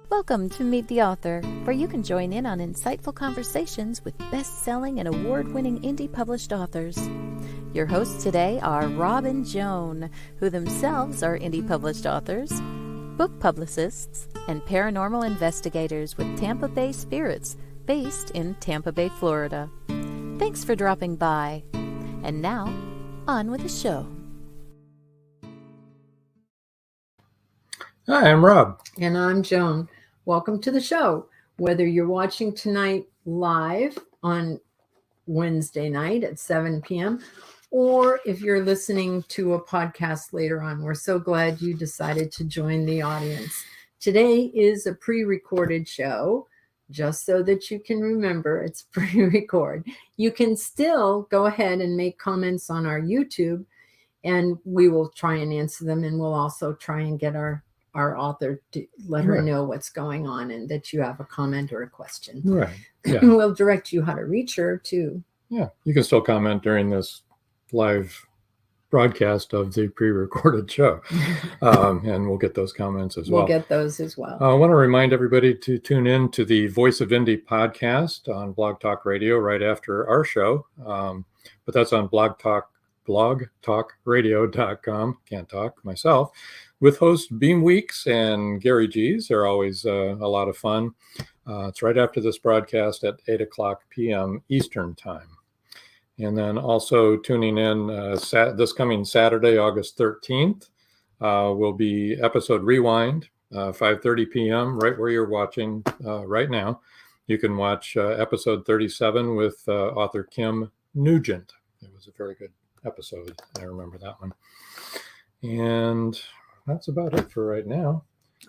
Welcome to Meet the Author, where you can join in on insightful conversations with best-selling and award-winning indie published authors. Your hosts today are Rob and Joan, who themselves are indie published authors, book publicists, and paranormal investigators with Tampa Bay Spirits, based in Tampa Bay, Florida. Thanks for dropping by. And now, on with the show. Hi, I'm Rob. And I'm Joan. Welcome to the show. Whether you're watching tonight live on Wednesday night at 7 p.m. or if you're listening to a podcast later on, we're so glad you decided to join the audience. Today is a pre-recorded show, just so that you can remember it's pre-record. You can still go ahead and make comments on our YouTube, and we will try and answer them, and we'll also try and get our author to let her know what's going on and that you have a comment or a question. Right. Yeah. We'll direct you how to reach her too. Yeah. You can still comment during this live broadcast of the pre-recorded show. And we'll get those comments as well. We'll get those as well. I want to remind everybody to tune in to the Voice of Indie podcast on Blog Talk Radio right after our show. But that's on blogtalkradio.com. Can't talk myself. With host Beam Weeks and Gary G's. They're always a lot of fun. It's right after this broadcast at 8 o'clock p.m. Eastern Time. And then also tuning in this coming Saturday, August 13th, will be episode Rewind, 5:30 p.m., right where you're watching right now. You can watch episode 37 with author Kim Nugent. It was a very good episode. I remember that one. And that's about it for right now.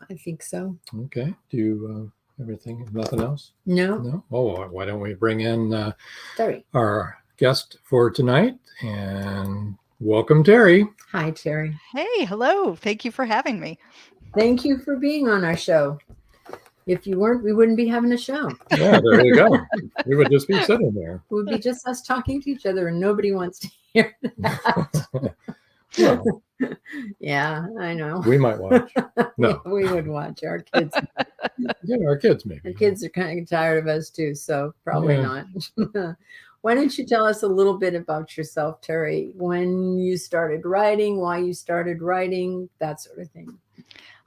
I think so. Okay. Do you everything? Nothing else? No. No. Oh, why don't we bring in Teri, our guest for tonight? And welcome, Teri. Hi, Teri. Hey, hello. Thank you for having me. Thank you for being on our show. If you weren't, we wouldn't be having a show. Yeah, there you go. We would just be sitting there. It would be just us talking to each other, and nobody wants to hear that. Well, yeah, I know. we might watch. No. Yeah, we would watch. Our kids. Yeah, our kids maybe. Our kids are kind of tired of us too, so probably not. Why don't you tell us a little bit about yourself, Teri? When you started writing, why you started writing, that sort of thing.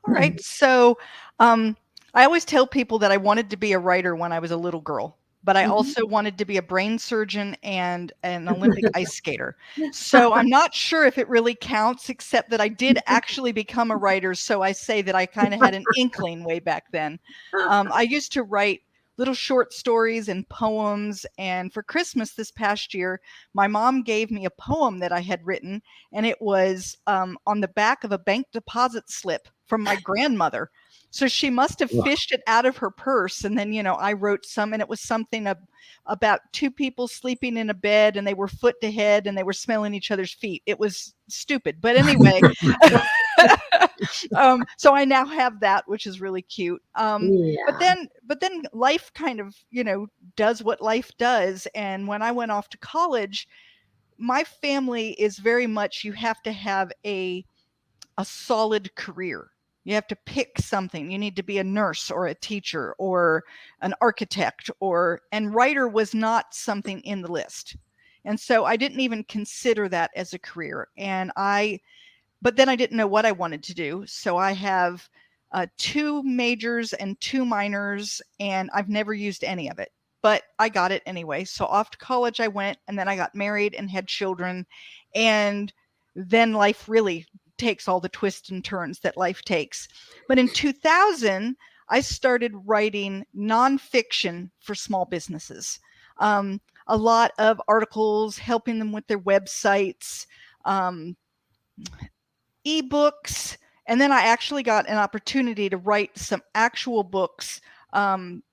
All right. So I always tell people that I wanted to be a writer when I was a little girl, but I also wanted to be a brain surgeon and an Olympic ice skater. So I'm not sure if it really counts, except that I did actually become a writer. So I say that I kind of had an inkling way back then. I used to write little short stories and poems. And for Christmas this past year, my mom gave me a poem that I had written, and it was on the back of a bank deposit slip from my grandmother. So she must have Wow. fished it out of her purse. And then, I wrote some, and it was something about two people sleeping in a bed, and they were foot to head, and they were smelling each other's feet. It was stupid. But anyway, so I now have that, which is really cute. But then life kind of, does what life does. And when I went off to college, my family is very much, you have to have a solid career. You have to pick something. You need to be a nurse or a teacher or an architect, and writer was not something in the list. And so I didn't even consider that as a career. But then I didn't know what I wanted to do. So I have 2 majors and 2 minors, and I've never used any of it, but I got it anyway. So off to college I went, and then I got married and had children. And then life really takes all the twists and turns that life takes. But in 2000, I started writing nonfiction for small businesses. A lot of articles, helping them with their websites, ebooks. And then I actually got an opportunity to write some actual books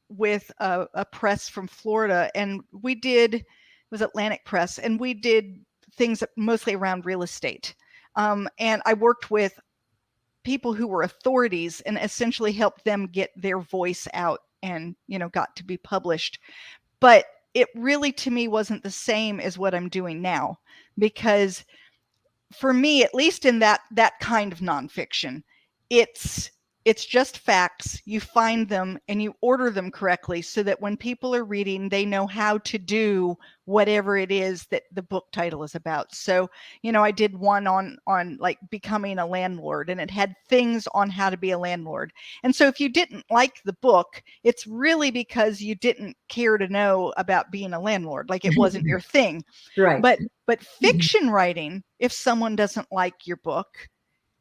with a press from Florida. And it was Atlantic Press, and we did things mostly around real estate. And I worked with people who were authorities and essentially helped them get their voice out and, got to be published. But it really, to me, wasn't the same as what I'm doing now, because for me, at least in that kind of nonfiction, it's just facts. You find them and you order them correctly so that when people are reading, they know how to do whatever it is that the book title is about. So, I did one on like becoming a landlord, and it had things on how to be a landlord. And so if you didn't like the book, it's really because you didn't care to know about being a landlord. Like, it wasn't your thing. Right. But fiction writing, if someone doesn't like your book,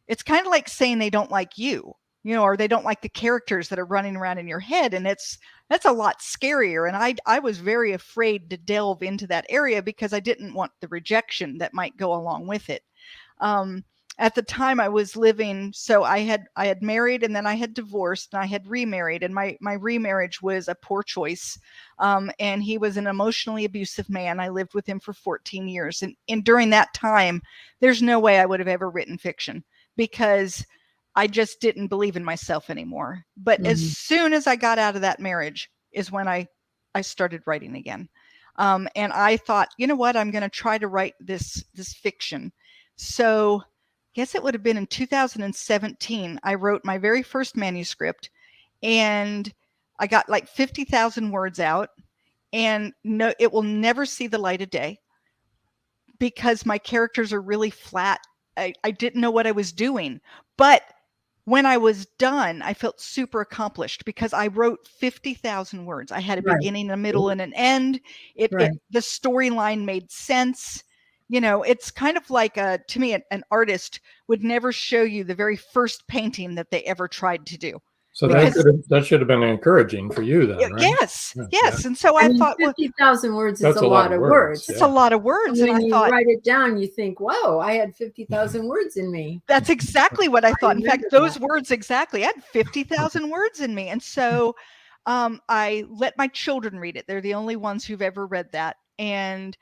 it's kind of like saying they don't like you. Or they don't like the characters that are running around in your head. And that's a lot scarier. And I was very afraid to delve into that area because I didn't want the rejection that might go along with it. At the time I was living, so I had married, and then I had divorced, and I had remarried, and my remarriage was a poor choice. And he was an emotionally abusive man. I lived with him for 14 years. And during that time, there's no way I would have ever written fiction, because I just didn't believe in myself anymore. But as soon as I got out of that marriage is when I started writing again. And I thought, you know what, I'm going to try to write this fiction. So I guess it would have been in 2017, I wrote my very first manuscript, and I got like 50,000 words out, and no, it will never see the light of day because my characters are really flat. I didn't know what I was doing, but when I was done, I felt super accomplished because I wrote 50,000 words. I had a beginning, a middle, and an end. The storyline made sense. It's kind of like, to me, an artist would never show you the very first painting that they ever tried to do. So that should have been encouraging for you then, right? Yes. And so I thought, 50,000 words is a lot of words. It's a lot of words. And when you write it down, you think, whoa, I had 50,000 words in me. That's exactly what I thought. In fact, those words exactly. I had 50,000 words in me. And so I let my children read it. They're the only ones who've ever read that. And,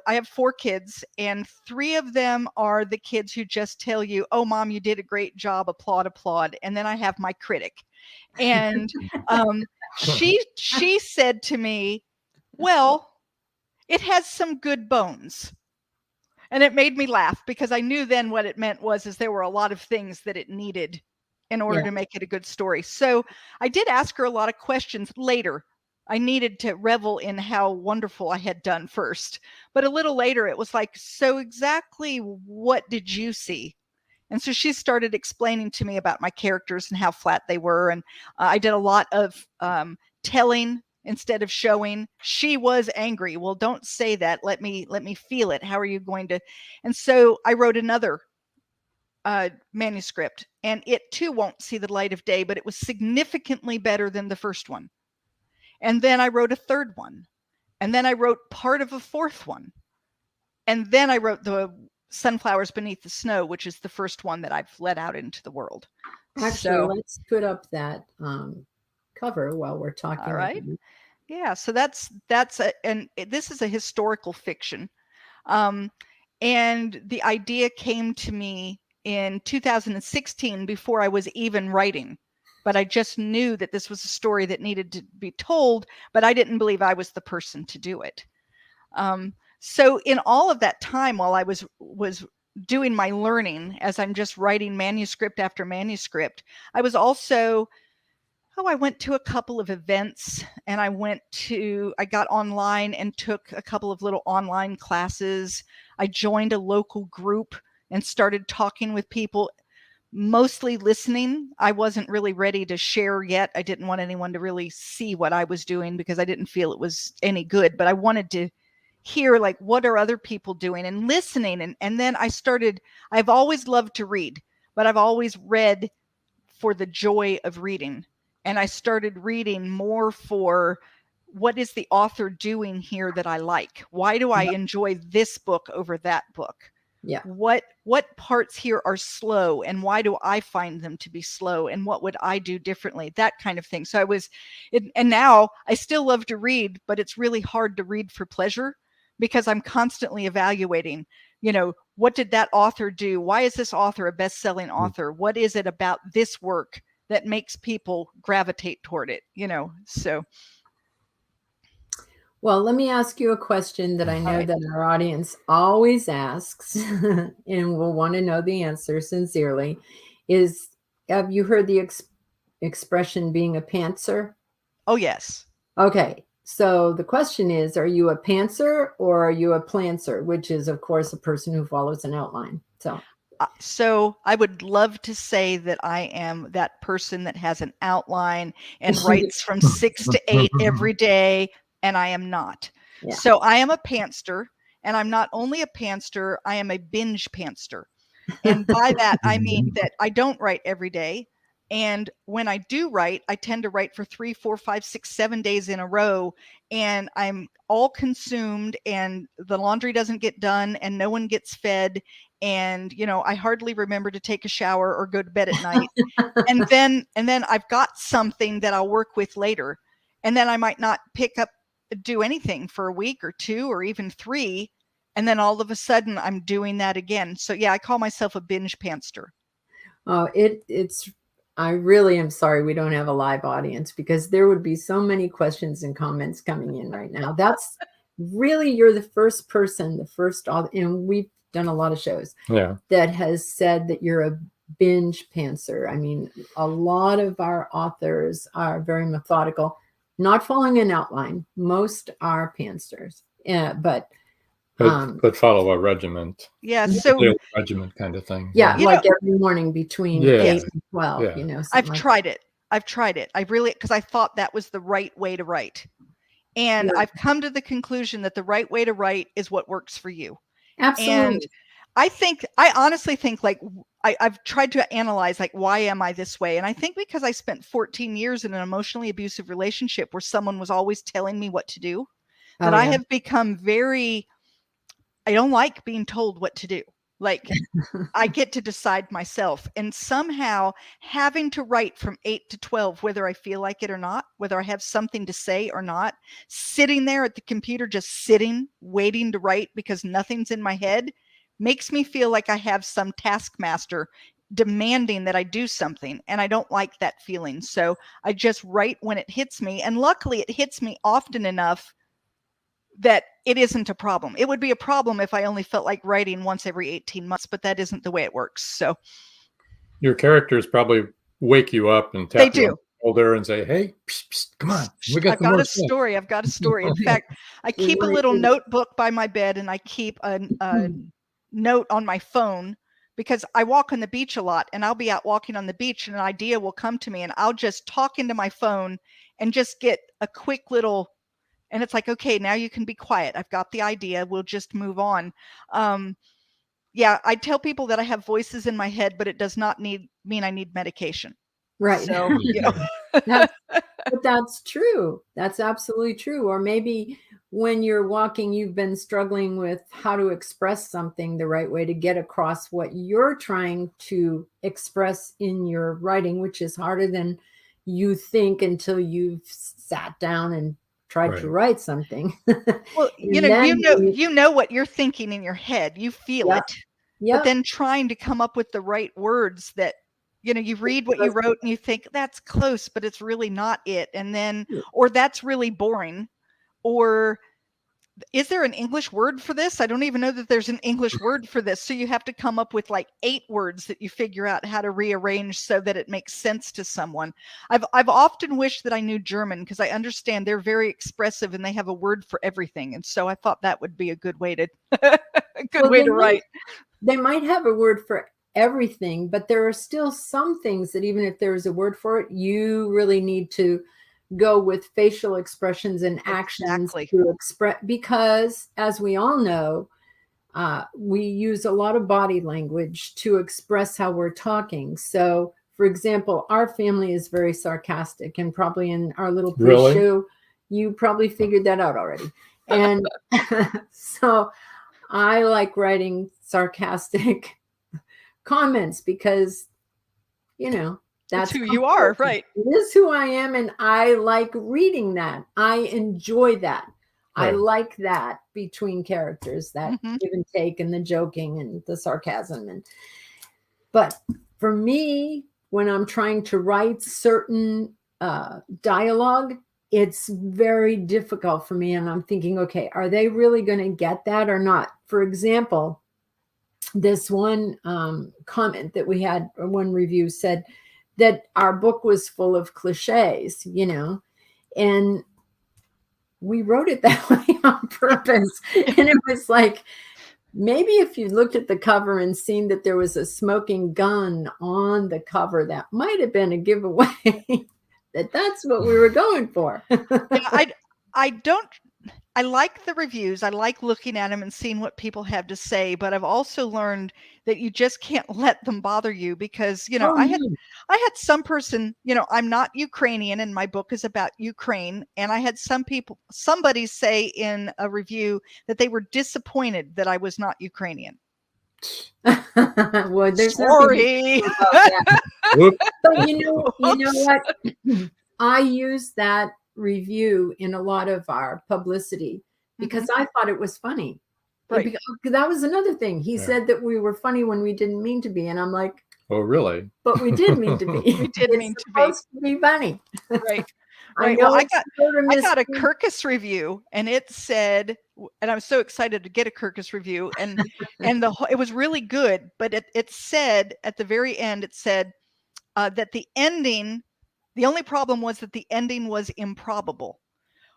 I have 4 kids, and 3 of them are the kids who just tell you, oh, Mom, you did a great job. Applaud, applaud. And then I have my critic. And she said to me, well, it has some good bones. And it made me laugh because I knew then what it meant was there were a lot of things that it needed in order to make it a good story. So I did ask her a lot of questions later. I needed to revel in how wonderful I had done first. But a little later, it was like, so exactly what did you see? And so she started explaining to me about my characters and how flat they were. And I did a lot of telling instead of showing. She was angry. Well, don't say that. Let me feel it. How are you going to? And so I wrote another manuscript, and it too won't see the light of day, but it was significantly better than the first one. And then I wrote a third one, and then I wrote part of a fourth one. And then I wrote the Sunflowers Beneath the Snow, which is the first one that I've let out into the world. Actually, So, let's put up that cover while we're talking. all right. About it. Yeah. So this is a historical fiction. And the idea came to me in 2016 before I was even writing. But I just knew that this was a story that needed to be told, but I didn't believe I was the person to do it. So in all of that time while I was doing my learning, as I'm just writing manuscript after manuscript, I was also, I went to a couple of events, and I got online and took a couple of little online classes. I joined a local group and started talking with people, mostly listening. I wasn't really ready to share yet. I didn't want anyone to really see what I was doing because I didn't feel it was any good, but I wanted to hear, like, what are other people doing, and listening. And then I've always loved to read, but I've always read for the joy of reading. And I started reading more for, what is the author doing here that I like? Why do I enjoy this book over that book? Yeah. What parts here are slow, and why do I find them to be slow, and what would I do differently? That kind of thing. So and now I still love to read, but it's really hard to read for pleasure because I'm constantly evaluating, what did that author do? Why is this author a best-selling author? What is it about this work that makes people gravitate toward it? So. Well, let me ask you a question that I know that our audience always asks, and will want to know the answer sincerely, have you heard the expression being a pantser? Oh, yes. Okay. So the question is, are you a pantser or are you a plantser, which is, of course, a person who follows an outline? So I would love to say that I am that person that has an outline and writes from 6 to 8 every day, and I am not. Yeah. So I am a pantster, and I'm not only a pantster, I am a binge pantster. And by that, I mean that I don't write every day. And when I do write, I tend to write for 3, 4, 5, 6, 7 days in a row, and I'm all consumed, and the laundry doesn't get done, and no one gets fed. And, I hardly remember to take a shower or go to bed at night. and then I've got something that I'll work with later. And then I might not do anything for a week or 2 or even 3. And then all of a sudden I'm doing that again. So yeah, I call myself a binge pantster. Oh, I really am sorry we don't have a live audience, because there would be so many questions and comments coming in right now. That's really, you're the first person, the first author, and we've done a lot of shows that has said that you're a binge pantser. I mean, a lot of our authors are very methodical, not following an outline. Most are pantsters, but follow a regiment. Yeah, so regiment kind of thing. Yeah, like every morning between 8 and 12. I've tried it. I really, because I thought that was the right way to write, and I've come to the conclusion that the right way to write is what works for you. Absolutely. And I honestly think, like, I've tried to analyze, like, why am I this way? And I think because I spent 14 years in an emotionally abusive relationship where someone was always telling me what to do, that I have become I don't like being told what to do. Like, I get to decide myself. And somehow having to write from 8 to 12, whether I feel like it or not, whether I have something to say or not, sitting there at the computer, just sitting, waiting to write because nothing's in my head, makes me feel like I have some taskmaster demanding that I do something. And I don't like that feeling. So I just write when it hits me. And luckily it hits me often enough that it isn't a problem. It would be a problem if I only felt like writing once every 18 months, but that isn't the way it works. So your characters probably wake you up and tap you on the shoulder and say, "Hey, psst, psst, come on, I've got a story. I've got a story. In fact, I keep a little notebook by my bed, and I keep a note on my phone, because I walk on the beach a lot, and I'll be out walking on the beach and an idea will come to me, and I'll just talk into my phone and just get a quick little, and it's like, okay, now you can be quiet. I've got the idea. We'll just move on. I tell people that I have voices in my head, but it does not mean I need medication. Right. So, but that's true. That's absolutely true. Or maybe when you're walking, you've been struggling with how to express something the right way to get across what you're trying to express in your writing, which is harder than you think until you've sat down and tried to write something. Well, you know what you're thinking in your head. You feel it. Yep. But then trying to come up with the right words that, you read what you wrote and you think that's close, but it's really not it. And then, or that's really boring. Or is there an English word for this? I don't even know that there's an English word for this. So you have to come up with like 8 words that you figure out how to rearrange so that it makes sense to someone. I've often wished that I knew German, because I understand they're very expressive and they have a word for everything. And so I thought that would be a good way to write. They might have a word for everything, but there are still some things that even if there's a word for it, you really need to go with facial expressions and actions to express, because as we all know, we use a lot of body language to express how we're talking. So for example, our family is very sarcastic, and probably in our little pre-show, you probably figured that out already. And so I like writing sarcastic comments because, that's who you are, right? It is who I am, and I like reading that. I enjoy that. Right. I like that between characters, that give and take and the joking and the sarcasm. But for me, when I'm trying to write certain dialogue, it's very difficult for me. And I'm thinking, okay, are they really going to get that or not? For example, this one comment that we had, one review said that our book was full of cliches, and we wrote it that way on purpose. And it was like, maybe if you looked at the cover and seen that there was a smoking gun on the cover, that might have been a giveaway that's what we were going for. I like the reviews. I like looking at them and seeing what people have to say, but I've also learned that you just can't let them bother you, because, I had some person, I'm not Ukrainian and my book is about Ukraine. And I had somebody say in a review that they were disappointed that I was not Ukrainian. Well, there's sorry. But you know what? I use that review in a lot of our publicity because I thought it was funny. Right. That was another thing. He said that we were funny when we didn't mean to be. And I'm like, oh, really? But we did mean to be. We did mean to be funny. Right. Right. Well, I got a Kirkus review, and it said, and I'm so excited to get a Kirkus review, and it was really good. But it said at the very end, it said that the ending, the only problem was that the ending was improbable.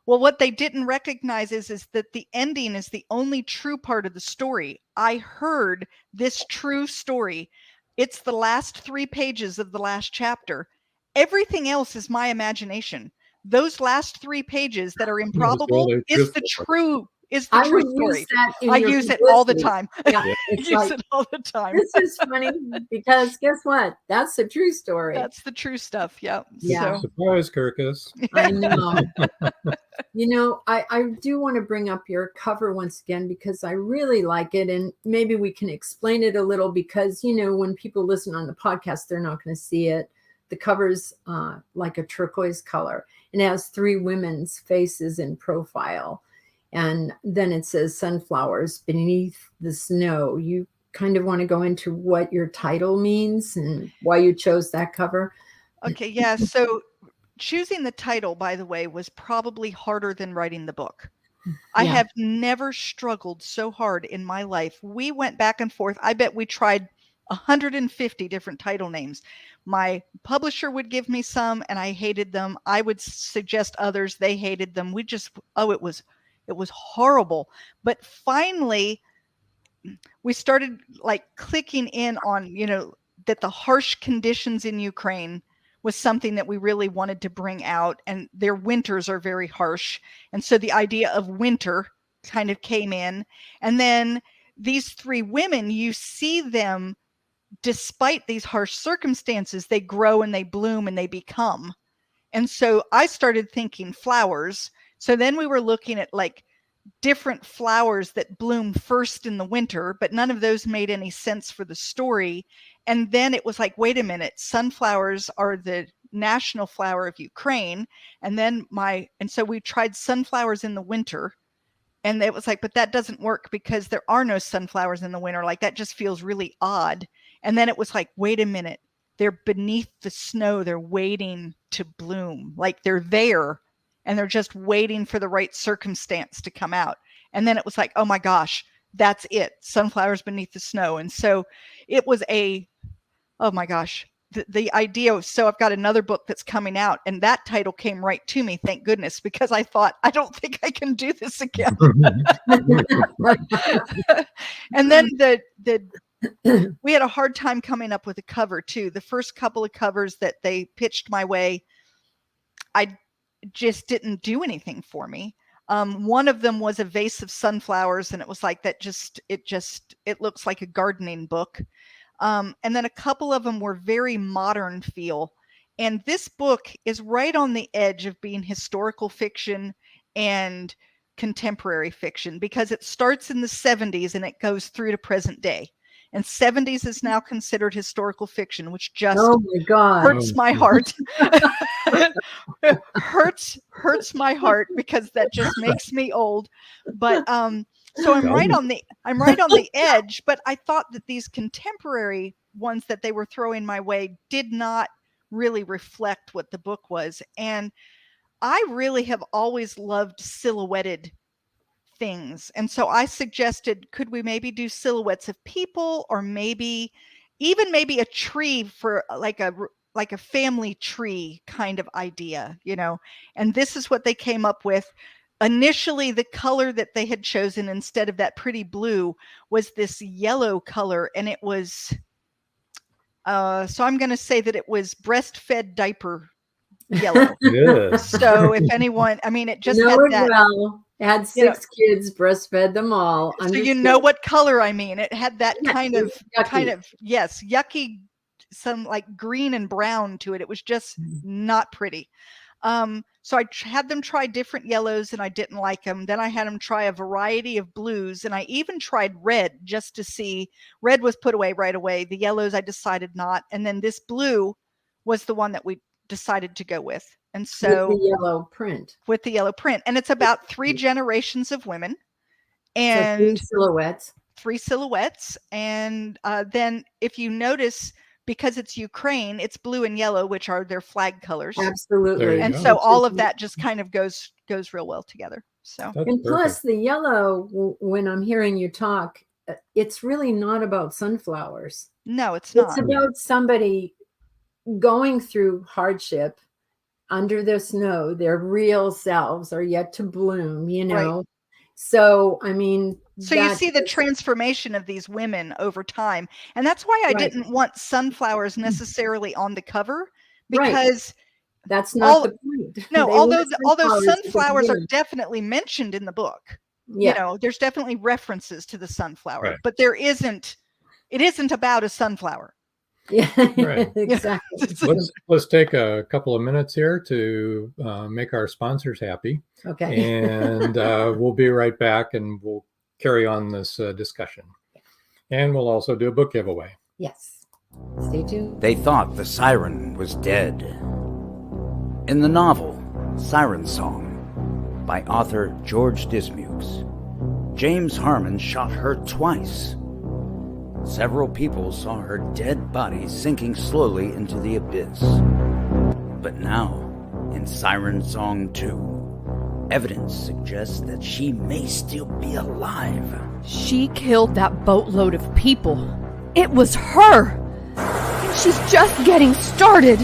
Well, what they didn't recognize is that the ending is the only true part of the story. I heard this true story. It's the last 3 pages of the last chapter. Everything else is my imagination. Those last 3 pages that are improbable is the true story. I use it all the time. Yeah, I use it all the time. This is funny because guess what? That's the true story. That's the true stuff. Yeah. Yeah. Surprise, Kirkus. I know. I do want to bring up your cover once again because I really like it, and maybe we can explain it a little because when people listen on the podcast, they're not going to see it. The cover's like a turquoise color, and it has 3 women's faces in profile. And then it says sunflowers beneath the snow. You kind of want to go into what your title means and why you chose that cover. Okay. Yeah. So choosing the title, by the way, was probably harder than writing the book. I have never struggled so hard in my life. We went back and forth. I bet we tried 150 different title names. My publisher would give me some and I hated them. I would suggest others. They hated them. It was horrible. But finally, we started like clicking in on, that the harsh conditions in Ukraine was something that we really wanted to bring out. And their winters are very harsh. And so the idea of winter kind of came in. And then these 3 women, you see them, despite these harsh circumstances, they grow and they bloom and they become. And so I started thinking flowers. So then we were looking at like different flowers that bloom first in the winter, but none of those made any sense for the story. And then it was like, wait a minute, sunflowers are the national flower of Ukraine. And so we tried sunflowers in the winter. And it was like, but that doesn't work because there are no sunflowers in the winter. Like, that just feels really odd. And then it was like, wait a minute, they're beneath the snow. They're waiting to bloom. Like, they're there and they're just waiting for the right circumstance to come out. And then it was like, oh my gosh, that's it. Sunflowers beneath the snow. And so it was oh my gosh, the idea. So I've got another book that's coming out, and that title came right to me, thank goodness, because I thought, I don't think I can do this again. And then we had a hard time coming up with a cover too. The first couple of covers that they pitched my way, I just didn't do anything for me. One of them was a vase of sunflowers, and it was like, it looks like a gardening book. And then a couple of them were very modern feel. And this book is right on the edge of being historical fiction and contemporary fiction, because it starts in the 70s and it goes through to present day. And 70s is now considered historical fiction, which just hurts my heart. hurts my heart, because that just makes me old. But so I'm right on the edge. But I thought that these contemporary ones that they were throwing my way did not really reflect what the book was. And I really have always loved silhouetted things. And so I suggested, could we maybe do silhouettes of people, or maybe a tree, for like a family tree kind of idea, and this is what they came up with. Initially, the color that they had chosen instead of that pretty blue was this yellow color. And it was, so I'm going to say that it was breastfed diaper yellow. Yes. So if anyone, it just had that. Well. It had 6 kids, breastfed them all. So you know what color I mean. It had that kind of, yes, yucky, some like green and brown to it. It was just not pretty. So I had them try different yellows, and I didn't like them. Then I had them try a variety of blues, and I even tried red just to see. Red was put away right away. The yellows I decided not. And then this blue was the one that we decided to go with. And so with the yellow print, and it's about 3 generations of women, and so 3 silhouettes. And then if you notice, because it's Ukraine, it's blue and yellow, which are their flag colors. Absolutely. And so all of that just kind of goes real well together. So, and plus the yellow, when I'm hearing you talk, it's really not about sunflowers. No, it's not. It's about somebody going through hardship under the snow. Their real selves are yet to bloom, Right. So, so you see the transformation of these women over time. And that's why I didn't want sunflowers necessarily on the cover, because that's not the point. No, although sunflowers are definitely mentioned in the book. Yeah. There's definitely references to the sunflower, but it isn't about a sunflower. Yeah, right. Exactly. Let's take a couple of minutes here to make our sponsors happy. Okay. And we'll be right back, and we'll carry on this discussion. And we'll also do a book giveaway. Yes. Stay tuned. They thought the siren was dead. In the novel Siren Song by author George Dismukes, James Harmon shot her twice. Several people saw her dead body sinking slowly into the abyss. But now, in Siren Song 2, evidence suggests that she may still be alive. She killed that boatload of people. It was her! And she's just getting started!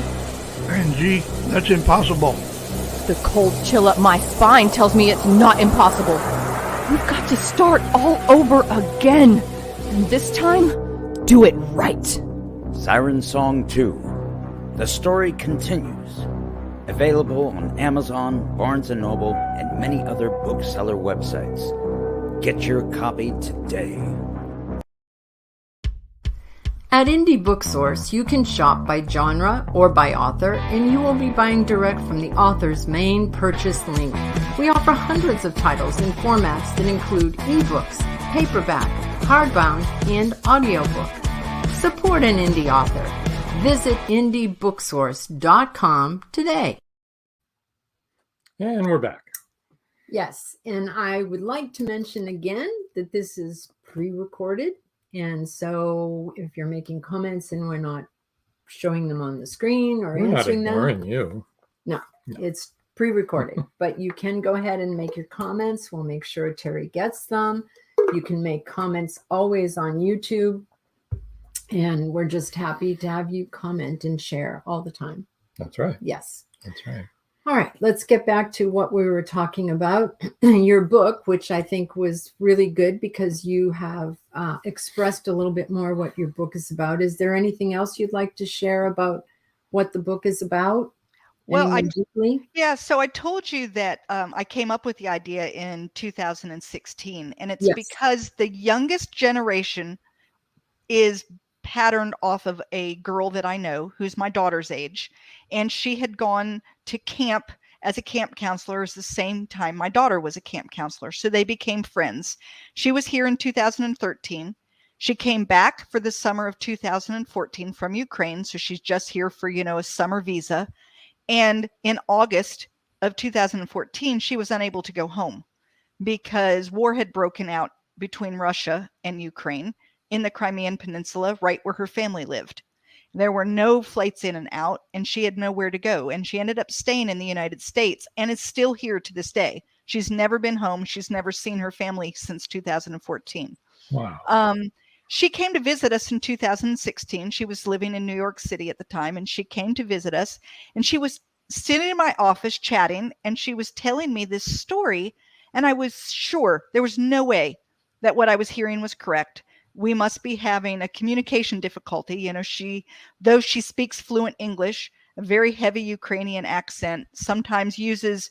Angie, that's impossible. The cold chill up my spine tells me it's not impossible. We've got to start all over again. And this time, do it right. Siren Song 2. The story continues. Available on Amazon, Barnes & Noble, and many other bookseller websites. Get your copy today. At Indie Book Source, you can shop by genre or by author, and you will be buying direct from the author's main purchase link. We offer hundreds of titles in formats that include ebooks, paperback, hardbound, and audiobook. Support an indie author. Visit indiebooksource.com today. And we're back. Yes, and I would like to mention again that this is pre-recorded. And so if you're making comments and we're not showing them on the screen or We're not answering ignoring them. you. No, it's pre-recorded, but you can go ahead and make your comments. We'll make sure Teri gets them. You can make comments always on YouTube. And we're just happy to have you comment and share all the time. That's right. Yes. That's right. All right, let's get back to what we were talking about. Your book, which I think was really good because you have expressed a little bit more what your book is about. Is there anything else you'd like to share about what the book is about? Well, so I told you that I came up with the idea in 2016, and it's because the youngest generation is patterned off of a girl that I know who's my daughter's age, and she had gone to camp as a camp counselor at the same time my daughter was a camp counselor, so they became friends. She was here in 2013. She came back for the summer of 2014 from Ukraine, so she's just here for, a summer visa. And in August of 2014, she was unable to go home because war had broken out between Russia and Ukraine in the Crimean Peninsula, right where her family lived. There were no flights in and out, and she had nowhere to go. And she ended up staying in the United States and is still here to this day. She's never been home. She's never seen her family since 2014. Wow. She came to visit us in 2016. She was living in New York City at the time, and she came to visit us. And she was sitting in my office chatting, and she was telling me this story. And I was sure there was no way that what I was hearing was correct. We must be having a communication difficulty. Though she speaks fluent English, a very heavy Ukrainian accent, sometimes uses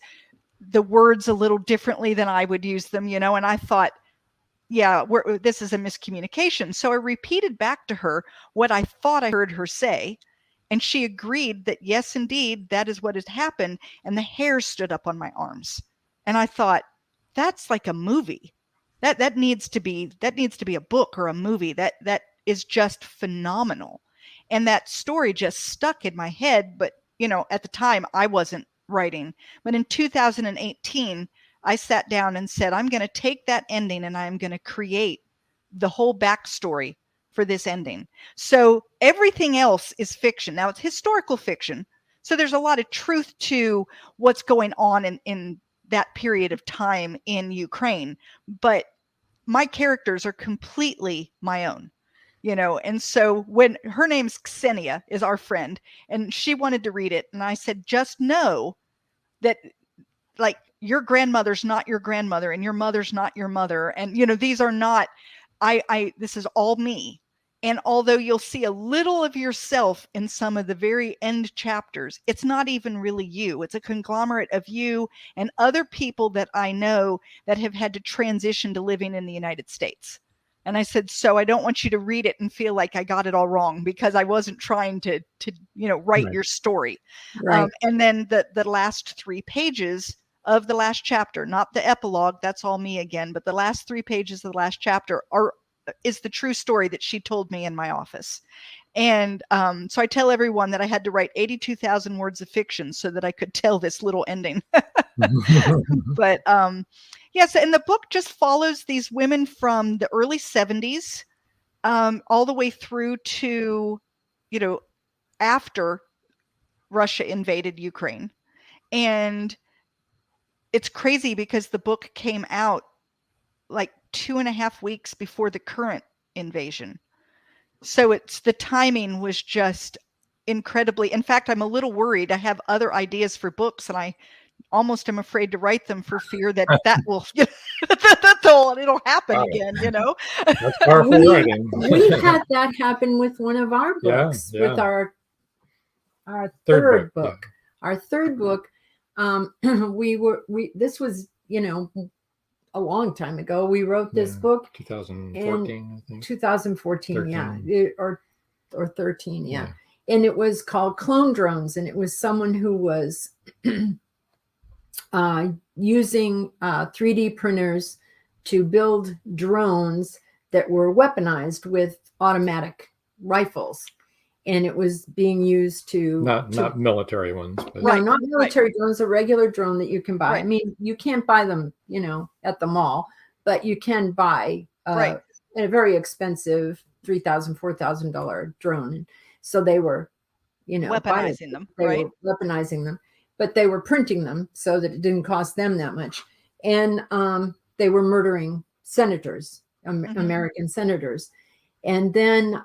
the words a little differently than I would use them, and I thought, this is a miscommunication. So I repeated back to her what I thought I heard her say. And she agreed that, yes, indeed, that is what had happened. And the hair stood up on my arms. And I thought, that's like a movie. That needs to be a book or a movie. That is just phenomenal. And that story just stuck in my head. But, at the time I wasn't writing. But in 2018, I sat down and said, I'm going to take that ending and I'm going to create the whole backstory for this ending. So everything else is fiction. Now it's historical fiction. So there's a lot of truth to what's going on in that period of time in Ukraine. But my characters are completely my own, and so when her name's Ksenia is our friend, and she wanted to read it. And I said, just know that like your grandmother's not your grandmother and your mother's not your mother. And, these are not, this is all me. And although you'll see a little of yourself in some of the very end chapters, it's not even really you. It's a conglomerate of you and other people that I know that have had to transition to living in the United States. And I said, so I don't want you to read it and feel like I got it all wrong, because I wasn't trying to write your story. Right. And then the last 3 pages of the last chapter, not the epilogue, that's all me again, but the last 3 pages of the last chapter is the true story that she told me in my office. And so I tell everyone that I had to write 82,000 words of fiction so that I could tell this little ending. But yes, and the book just follows these women from the early 70s all the way through to, after Russia invaded Ukraine. And it's crazy because the book came out like 2.5 weeks before the current invasion. So the timing was just incredibly, in fact, I'm a little worried. I have other ideas for books and I almost am afraid to write them for fear that will, it'll happen again, That's powerful writing. We had that happen with one of our books, with our third book. Our third book, this was, a long time ago. We wrote this book 2014, I think. 2014, 13. or or 13. Yeah. And it was called Clone Drones. And it was someone who was using 3D printers to build drones that were weaponized with automatic rifles. And it was being used to not military ones, but not military drones, a regular drone that you can buy. I mean, you can't buy them, at the mall, but you can buy a very expensive $3,000, $4,000 drone. And so they were, weaponizing them. They were weaponizing them, but they were printing them so that it didn't cost them that much. And they were murdering senators, American senators. And then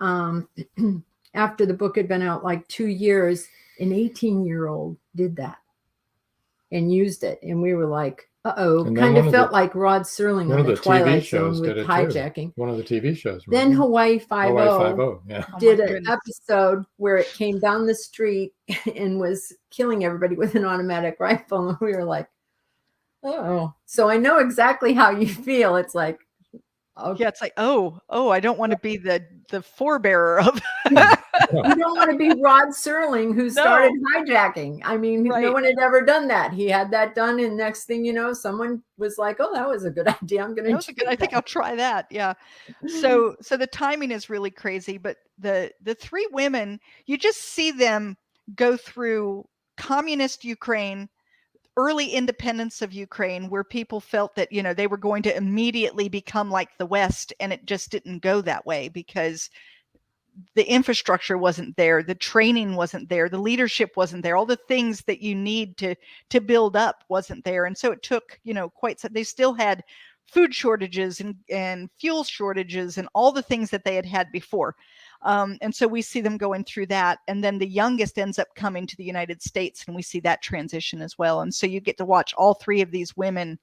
after the book had been out like 2 years, an 18-year-old did that and used it. And we were like, kind of felt like Rod Serling on the Twilight Zone with hijacking. One of the TV shows. Then Hawaii Five-0 did an goodness. episode where it came down the street and was killing everybody with an automatic rifle. And we were like, oh. So I know exactly how you feel. It's like, okay. Yeah, it's like, I don't want to be the forebearer of. You don't want to be Rod Serling, who started hijacking. I mean, no one had ever done that. He had that done, and next thing you know, someone was like, "Oh, that was a good idea. I'm going to." I think I'll try that. Yeah. So the timing is really crazy, but the three women, you just see them go through communist Ukraine, early independence of Ukraine, where people felt that, they were going to immediately become like the West, and it just didn't go that way because the infrastructure wasn't there, the training wasn't there, the leadership wasn't there, all the things that you need to build up wasn't there. And so it took, they still had food shortages and fuel shortages and all the things that they had before. And so we see them going through that. And then the youngest ends up coming to the United States, and we see that transition as well. And so you get to watch all three of these women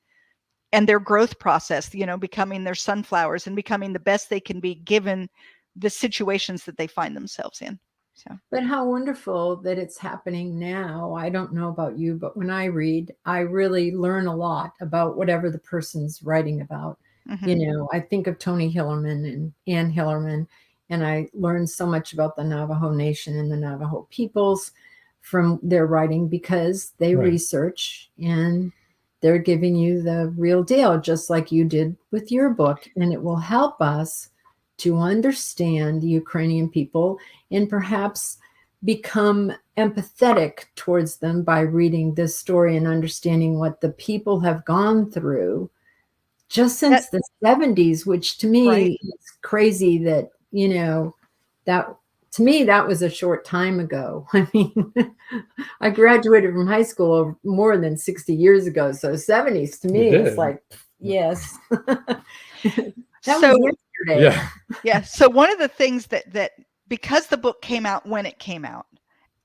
and their growth process, becoming their sunflowers and becoming the best they can be given the situations that they find themselves in. So, but how wonderful that it's happening now. I don't know about you, but when I read, I really learn a lot about whatever the person's writing about. Mm-hmm. I think of Tony Hillerman and Ann Hillerman, and I learned so much about the Navajo Nation and the Navajo peoples from their writing because they research and they're giving you the real deal, just like you did with your book. And it will help us to understand the Ukrainian people and perhaps become empathetic towards them by reading this story and understanding what the people have gone through just since the 70s, which to me is crazy that, that to me, that was a short time ago. I mean, I graduated from high school more than 60 years ago. So 70s to me, it's like, yes. That was yesterday. Yeah. So one of the things that because the book came out when it came out,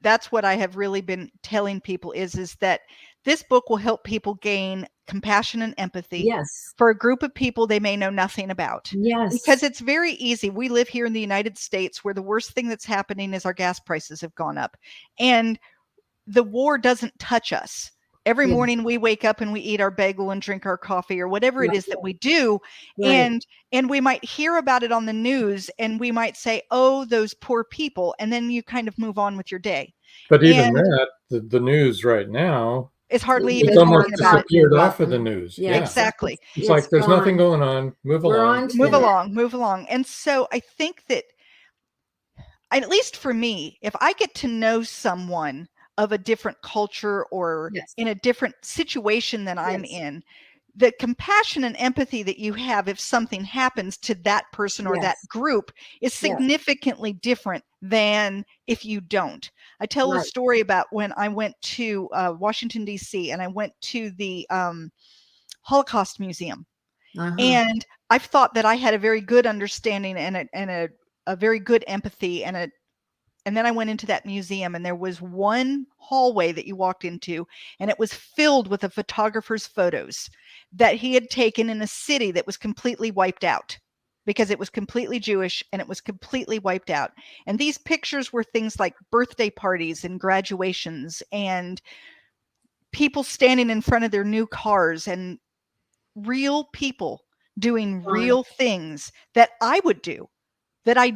that's what I have really been telling people is that this book will help people gain compassion and empathy for a group of people they may know nothing about. Yes. Because it's very easy. We live here in the United States where the worst thing that's happening is our gas prices have gone up. And the war doesn't touch us. Every morning we wake up and we eat our bagel and drink our coffee or whatever it is that we do. And we might hear about it on the news and we might say, oh, those poor people. And then you kind of move on with your day. But even that, the news right now, it's hardly even almost disappeared off of the news. Yeah, exactly. It's like there's nothing going on. Move along. And so I think that, at least for me, if I get to know someone of a different culture or in a different situation than I'm in, the compassion and empathy that you have if something happens to that person or that group is significantly different than if you don't. I tell a story about when I went to Washington, D.C., and I went to the Holocaust Museum. And I've thought that I had a very good understanding and a very good empathy and then I went into that museum and there was one hallway that you walked into and it was filled with a photographer's photos that he had taken in a city that was completely wiped out because it was completely Jewish and it was completely wiped out. And these pictures were things like birthday parties and graduations and people standing in front of their new cars and real people doing real things that I would do. that I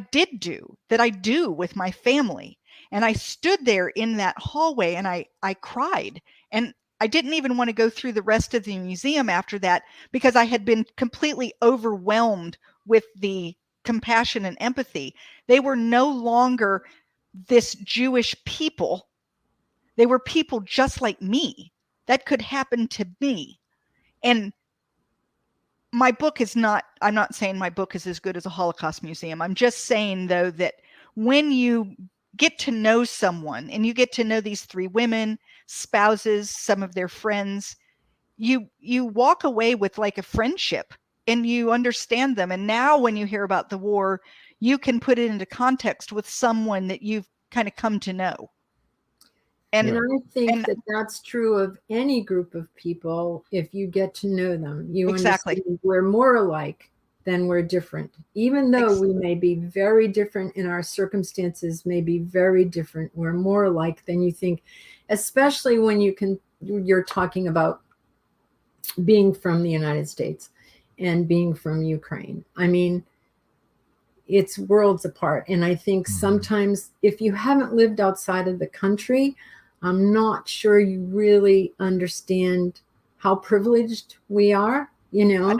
do with my family. And I stood there in that hallway and I cried. And I didn't even want to go through the rest of the museum after that because I had been completely overwhelmed with the compassion and empathy. They were no longer this Jewish people. They were people just like me. That could happen to me. And my book is not, I'm not saying my book is as good as a Holocaust museum. I'm just saying, though, that when you get to know someone and you get to know these three women, spouses, some of their friends, you walk away with like a friendship and you understand them. And now when you hear about the war, you can put it into context with someone that you've kind of come to know. And I think that that's true of any group of people. If you get to know them, you understand we're more alike than we're different. Even though we may be very different in our circumstances, may be very different, we're more alike than you think, especially when you're talking about being from the United States and being from Ukraine. I mean, it's worlds apart. And I think sometimes if you haven't lived outside of the country, I'm not sure you really understand how privileged we are, you know?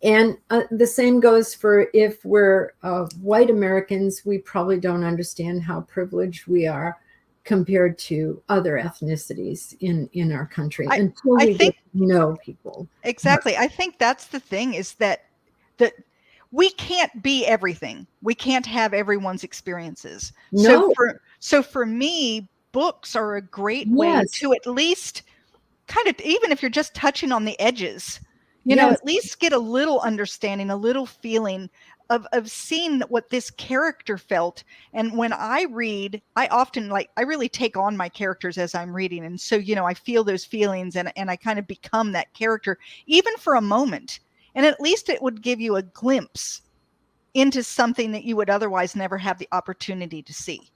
And the same goes for if we're white Americans, we probably don't understand how privileged we are compared to other ethnicities in our country until we get to know people. Exactly. I think that's the thing, is that we can't be everything. We can't have everyone's experiences. No. So for me, books are a great way to at least kind of, even if you're just touching on the edges, you know, at least get a little understanding, a little feeling of seeing what this character felt. And when I read, I often I really take on my characters as I'm reading. And so, you know, I feel those feelings and I kind of become that character, even for a moment. And at least it would give you a glimpse into something that you would otherwise never have the opportunity to see.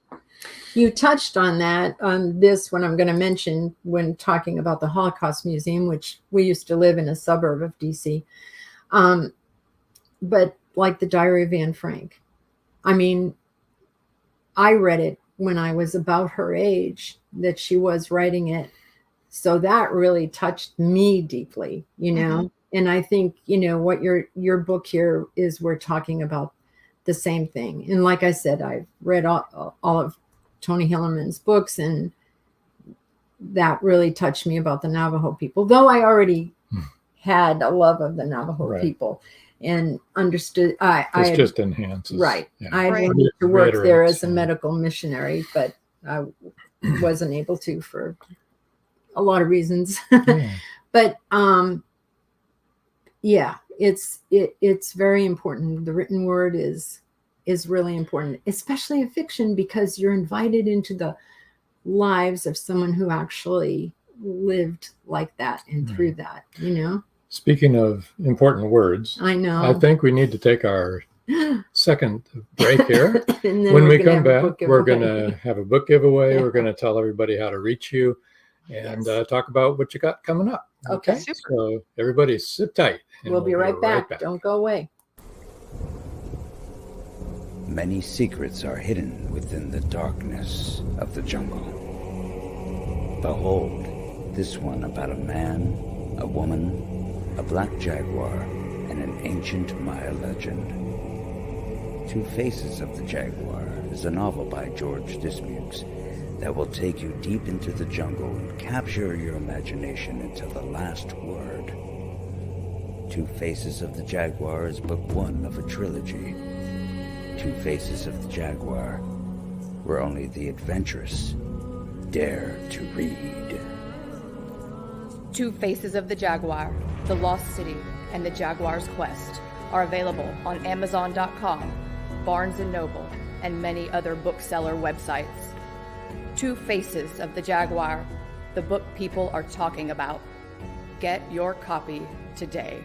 You touched on that, on this, what I'm going to mention when talking about the Holocaust Museum, which we used to live in a suburb of DC. But like the Diary of Anne Frank, I mean, I read it when I was about her age that she was writing it. So that really touched me deeply, you know? And I think, you know, what your book here is, we're talking about the same thing. And like I said, I've read all of Tony Hillerman's books, and that really touched me about the Navajo people, though I already had a love of the Navajo people and understood. It just enhances. Right. Yeah. I wanted to work there as a medical missionary, but I wasn't able to for a lot of reasons. But it's very important. The written word is really important, especially in fiction, because you're invited into the lives of someone who actually lived like that and through that, you know? Speaking of important words, I know. I think we need to take our second break here. When we come back, we're going to have a book giveaway. We're going to tell everybody how to reach you and talk about what you got coming up. Okay. So everybody sit tight. We'll be right back. Don't go away. Many secrets are hidden within the darkness of the jungle. Behold, this one about a man, a woman, a black jaguar, and an ancient Maya legend. Two Faces of the Jaguar is a novel by George Dismukes that will take you deep into the jungle and capture your imagination until the last word. Two Faces of the Jaguar is book one of a trilogy. Two Faces of the Jaguar, where only the adventurous dare to read. Two Faces of the Jaguar, The Lost City, and The Jaguar's Quest are available on Amazon.com, Barnes & Noble, and many other bookseller websites. Two Faces of the Jaguar, the book people are talking about. Get your copy today.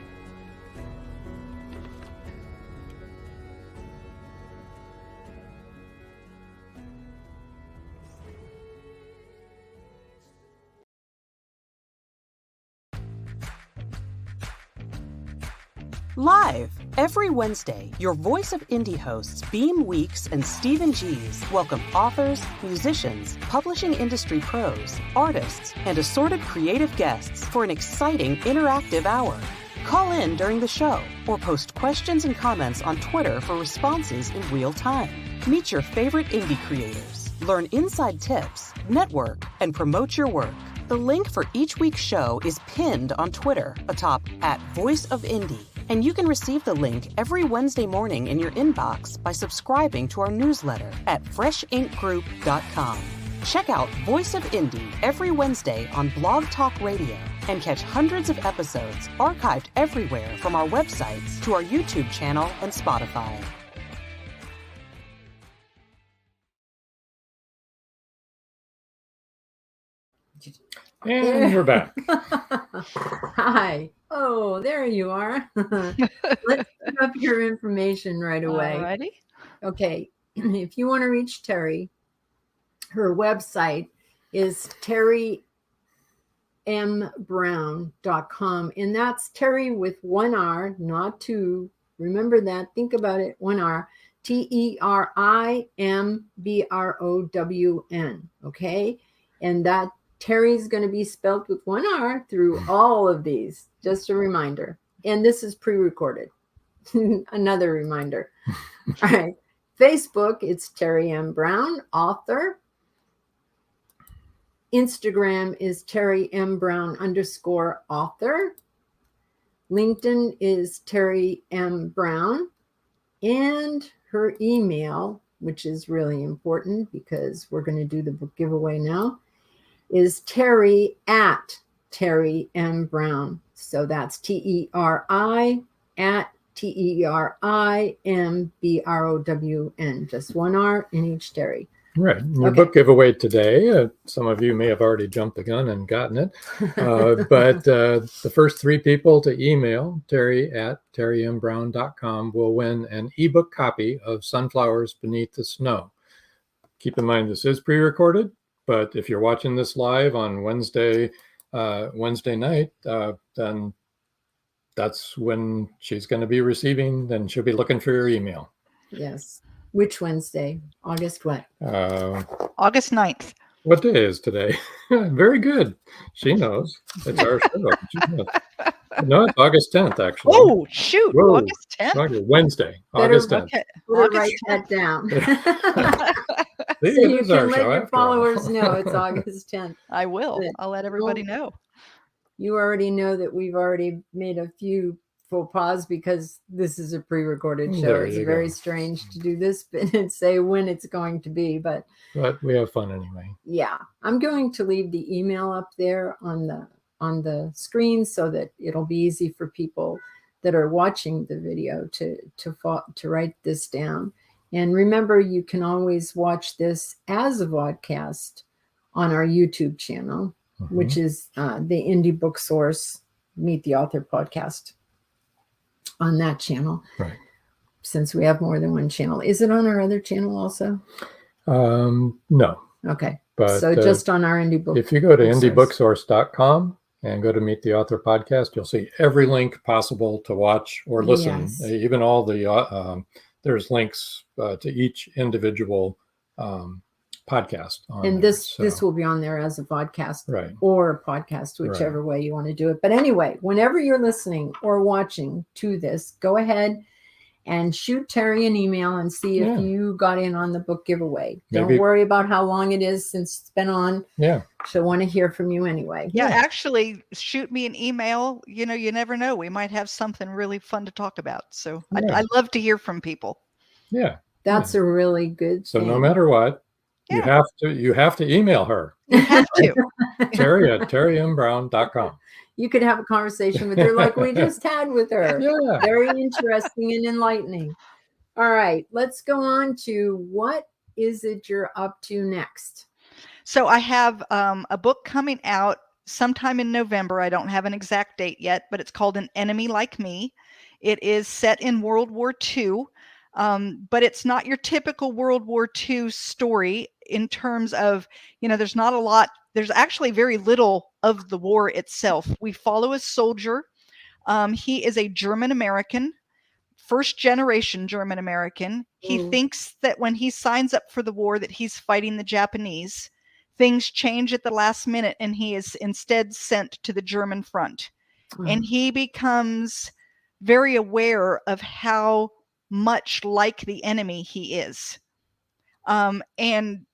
Live Every Wednesday, your Voice of Indie hosts Beam Weeks and Stephen Gees welcome authors, musicians, publishing industry pros, artists, and assorted creative guests for an exciting interactive hour. Call in during the show or post questions and comments on Twitter for responses in real time. Meet your favorite indie creators, learn inside tips, network, and promote your work. The link for each week's show is pinned on Twitter atop @VoiceOfIndie. And you can receive the link every Wednesday morning in your inbox by subscribing to our newsletter at freshinkgroup.com. Check out Voice of Indie every Wednesday on Blog Talk Radio and catch hundreds of episodes archived everywhere from our websites to our YouTube channel and Spotify. And we're back. Hi. Oh, there you are. Let's pick up your information right away. Alrighty. Okay. If you want to reach Teri, her website is terimBrown.com. And that's Teri with one R, not two. Remember that. Think about it. One R. TERIMBROWN. Okay. And that Teri's going to be spelled with one R through all of these. Just a reminder. And this is pre-recorded. Another reminder. All right. Facebook, it's Teri M Brown, author. Instagram is Teri M Brown _author. LinkedIn is Teri M Brown. And her email, which is really important because we're going to do the book giveaway now, is Teri @Teri M Brown. So that's TERI @TERIMBROWN. Just one R in each Teri. Right. Your book giveaway today, some of you may have already jumped the gun and gotten it. But the first 3 people to email Teri @TeriMBrown.com will win an ebook copy of Sunflowers Beneath the Snow. Keep in mind, this is pre-recorded. But if you're watching this live on Wednesday night, then that's when she's going to be receiving. Then she'll be looking for your email. Yes. Which Wednesday? August what? August 9th. What day is today? Very good. She knows. It's our show. No, it's August 10th, actually. Oh, shoot. Whoa. August 10th? Wednesday, August 10th. Okay. Write that down. So you can let your followers know it's August 10th. I will. I'll let everybody know. You already know that we've already made a few faux pas because this is a pre-recorded show. It's very strange to do this and say when it's going to be, but we have fun anyway. Yeah. I'm going to leave the email up there on the screen so that it'll be easy for people that are watching the video to write this down. And remember, you can always watch this as a vodcast on our YouTube channel, which is the Indie Book Source Meet the Author podcast on that channel. Right. Since we have more than one channel. Is it on our other channel also? No. Okay. But so just on our Indie Book. If you go to indiebooksource.com and go to Meet the Author podcast, you'll see every link possible to watch or listen. Yes. Even all the there's links to each individual podcast. And this will be on there as a podcast, right, or a podcast, whichever way you want to do it. But anyway, whenever you're listening or watching to this, go ahead and shoot Teri an email and see if you got in on the book giveaway. Don't worry about how long it is since it's been on. Yeah. She'll want to hear from you anyway. Yeah, actually, shoot me an email. You know, you never know. We might have something really fun to talk about. So I love to hear from people. Yeah. That's a really good thing. So no matter what, you have to email her. You have to. Teri @TeriMBrown.com. You could have a conversation with her like we just had with her. Yeah. Very interesting and enlightening. All right, let's go on to what is it you're up to next? So I have a book coming out sometime in November. I don't have an exact date yet, but it's called An Enemy Like Me. It is set in World War II, but it's not your typical World War II story in terms of, there's not a lot. There's actually very little of the war itself. We follow a soldier. He is a German American first generation German American. He thinks that when he signs up for the war that he's fighting the Japanese. Things change at the last minute, and he is instead sent to the German front. And he becomes very aware of how much like the enemy he is. And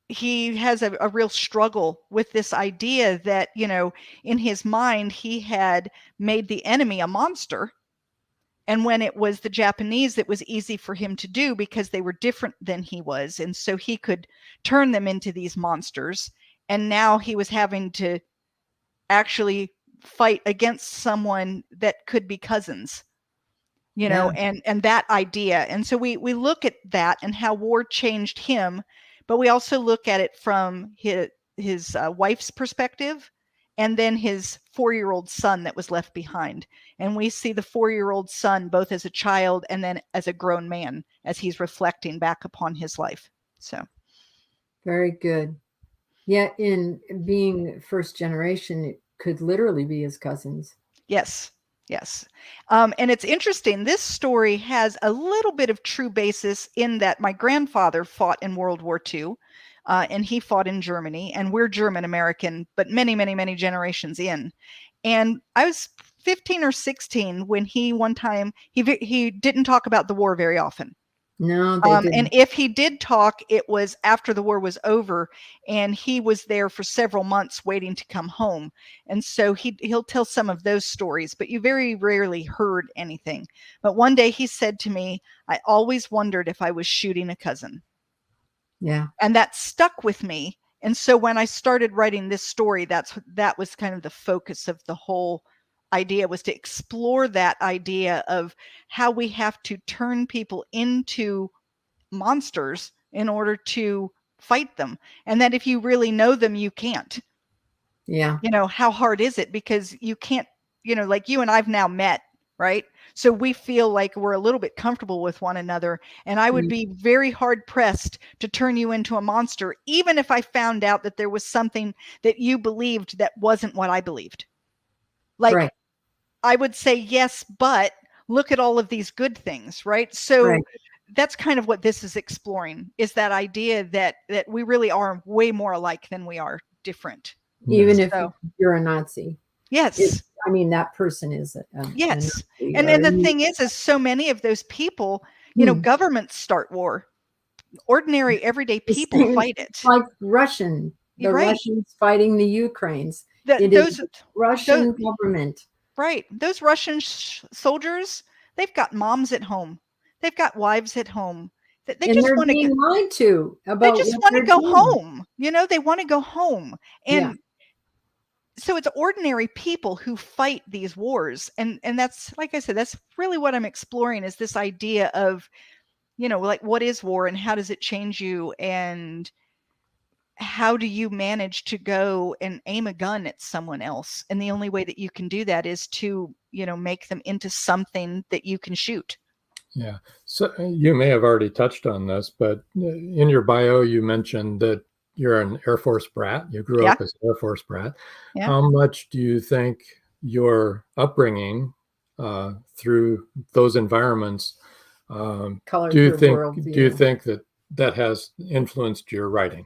he has a real struggle with this idea that, in his mind, he had made the enemy a monster. And when it was the Japanese, it was easy for him to do because they were different than he was. And so he could turn them into these monsters. And now he was having to actually fight against someone that could be cousins, and that idea. And so we look at that and how war changed him, but we also look at it from his wife's perspective, and then his 4-year-old son that was left behind. And we see the 4-year-old son both as a child and then as a grown man as he's reflecting back upon his life. So very good. Yeah, in being first generation, it could literally be his cousins. Yes. And it's interesting. This story has a little bit of true basis in that my grandfather fought in World War II. And he fought in Germany, and we're German American, but many, many, many generations in. And I was 15 or 16 when he one time, he didn't talk about the war very often. No, they didn't. And if he did talk, it was after the war was over, and he was there for several months waiting to come home. And so he'll tell some of those stories, but you very rarely heard anything. But one day he said to me, I always wondered if I was shooting a cousin. Yeah. And that stuck with me. And so when I started writing this story, that was kind of the focus of the whole idea, was to explore that idea of how we have to turn people into monsters in order to fight them. And that if you really know them, you can't. Yeah. How hard is it? Because you can't, like you and I've now met, right? So we feel like we're a little bit comfortable with one another. And I would be very hard pressed to turn you into a monster, even if I found out that there was something that you believed that wasn't what I believed. Like, right. I would say, yes, but look at all of these good things, right? So that's kind of what this is exploring, is that idea that we really are way more alike than we are different. Even if you're a Nazi. Yes. That person is. Yes. And then the thing is so many of those people, governments start war. Ordinary, everyday people fight it. Like Russians fighting the Ukrainians. Those Russian government. Right. Those Russian soldiers, they've got moms at home. They've got wives at home. They just want to be lied to about. They just want to go home. They want to go home. And so it's ordinary people who fight these wars. And that's, like I said, that's really what I'm exploring, is this idea of, like, what is war and how does it change you? And how do you manage to go and aim a gun at someone else? And the only way that you can do that is to, make them into something that you can shoot. Yeah. So you may have already touched on this, but in your bio, you mentioned that you're an Air Force brat. You grew up as an Air Force brat. Yeah. How much do you think your upbringing through those environments, do you think that has influenced your writing?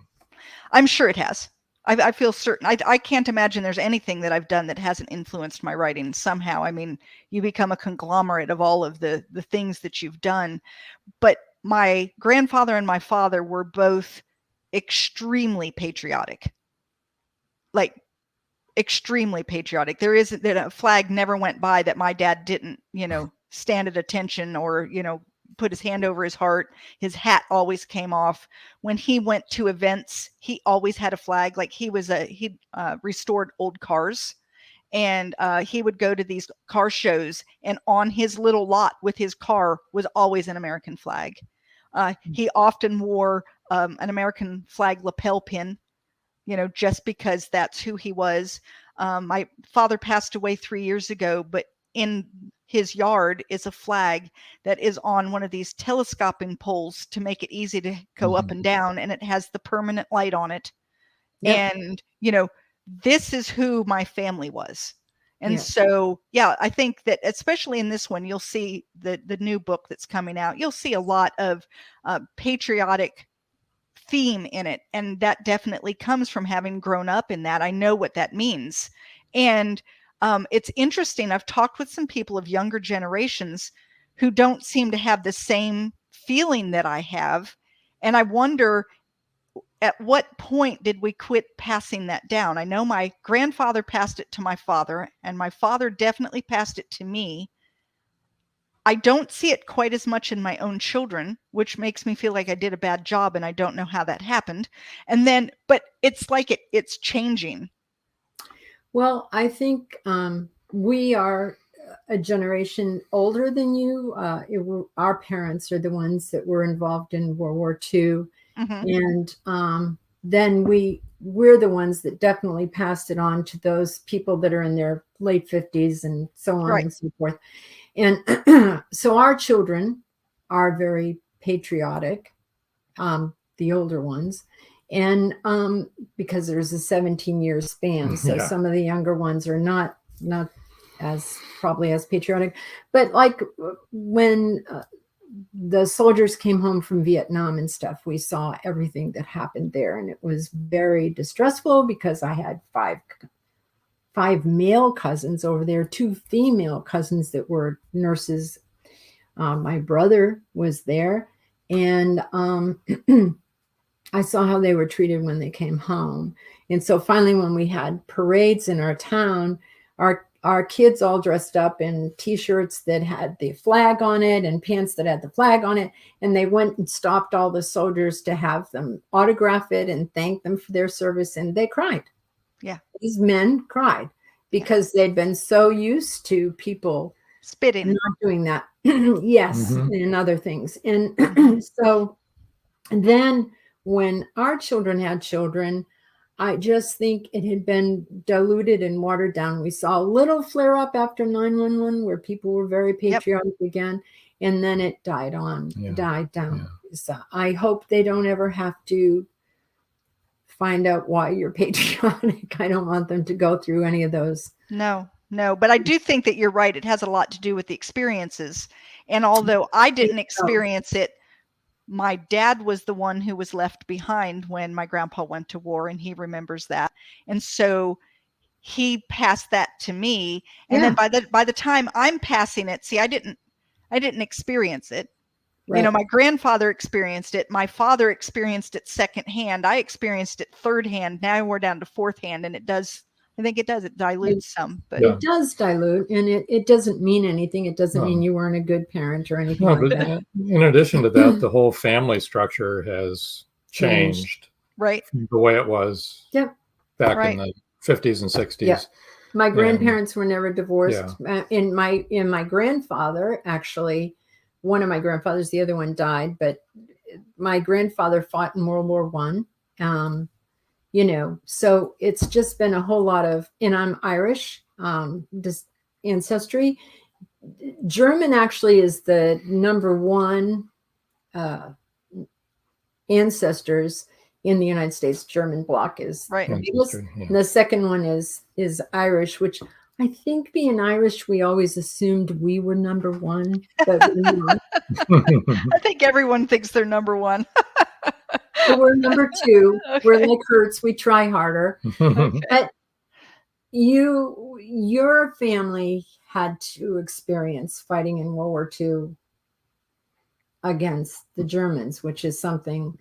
I'm sure it has. I feel certain. I can't imagine there's anything that I've done that hasn't influenced my writing somehow. You become a conglomerate of all of the things that you've done. But my grandfather and my father were both extremely patriotic, like extremely patriotic. There isn't that a flag never went by that my dad didn't, stand at attention or, put his hand over his heart. His hat always came off. When he went to events, he always had a flag. Like he restored old cars, and he would go to these car shows, and on his little lot with his car was always an American flag. He often wore an American flag lapel pin, just because that's who he was. My father passed away 3 years ago, but in his yard is a flag that is on one of these telescoping poles to make it easy to go up and down, and it has the permanent light on it. Yep. And, this is who my family was. And so, yeah, I think that especially in this one, you'll see the new book that's coming out, you'll see a lot of patriotic theme in it. And that definitely comes from having grown up in that. I know what that means. And it's interesting. I've talked with some people of younger generations who don't seem to have the same feeling that I have. And I wonder, at what point did we quit passing that down? I know my grandfather passed it to my father, and my father definitely passed it to me. I don't see it quite as much in my own children, which makes me feel like I did a bad job, and I don't know how that happened. And then, but it's like it's changing. Well, I think we are a generation older than you. Our parents are the ones that were involved in World War II. And then we're the ones that definitely passed it on to those people that are in their late 50s and so on and so forth. And so our children are very patriotic, the older ones, and because there's a 17-year span. So some of the younger ones are not as probably as patriotic. But like when the soldiers came home from Vietnam and stuff, we saw everything that happened there. And it was very distressful because I had five male cousins over there, 2 female cousins that were nurses. My brother was there, and I saw how they were treated when they came home. And so finally, when we had parades in our town, our kids all dressed up in T-shirts that had the flag on it and pants that had the flag on it. And they went and stopped all the soldiers to have them autograph it and thank them for their service. And they cried. Yeah. These men cried because they'd been so used to people spitting, not doing that. Yes. And other things. And so then when our children had children, I just think it had been diluted and watered down. We saw a little flare up after 9/11 where people were very patriotic again, and then it died down. Yeah. So I hope they don't ever have to find out why you're patriotic. I don't want them to go through any of those. No, but I do think that you're right. It has a lot to do with the experiences. And although I didn't experience it, my dad was the one who was left behind when my grandpa went to war, and he remembers that. And so he passed that to me. And then by the time I'm passing it, see, I didn't experience it. Right. You know, my grandfather experienced it. My father experienced it secondhand. I experienced it third hand. Now we're down to fourth hand, and it dilutes some, but it does dilute, and it doesn't mean anything. It doesn't mean you weren't a good parent or anything like that. In addition to that, the whole family structure has changed. Right. From the way it was back in the 50s and 60s. Yeah. My grandparents were never divorced. In my grandfather, actually, one of my grandfathers, the other one died, but my grandfather fought in World War I. You know, so it's just been a whole lot of, and I'm Irish, ancestry. German actually is the number one ancestors in the United States. German bloc is the biggest. And the second one is Irish, which I think being Irish, we always assumed we were number one. But I think everyone thinks they're number one. So we're number 2. Okay. We're like Hertz. We try harder. But your family had to experience fighting in World War II against the Germans, which is something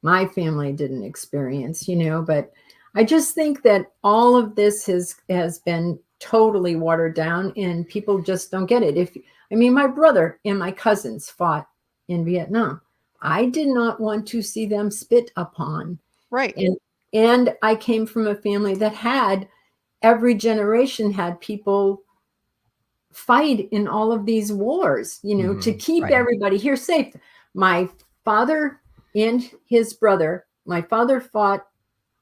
my family didn't experience, you know. But I just think that all of this has been totally watered down, and people just don't get it. My brother and my cousins fought in Vietnam. I did not want to see them spit upon. Right. And I came from a family that had, every generation had people fight in all of these wars, you know, to keep everybody here safe. My father and his brother, my father fought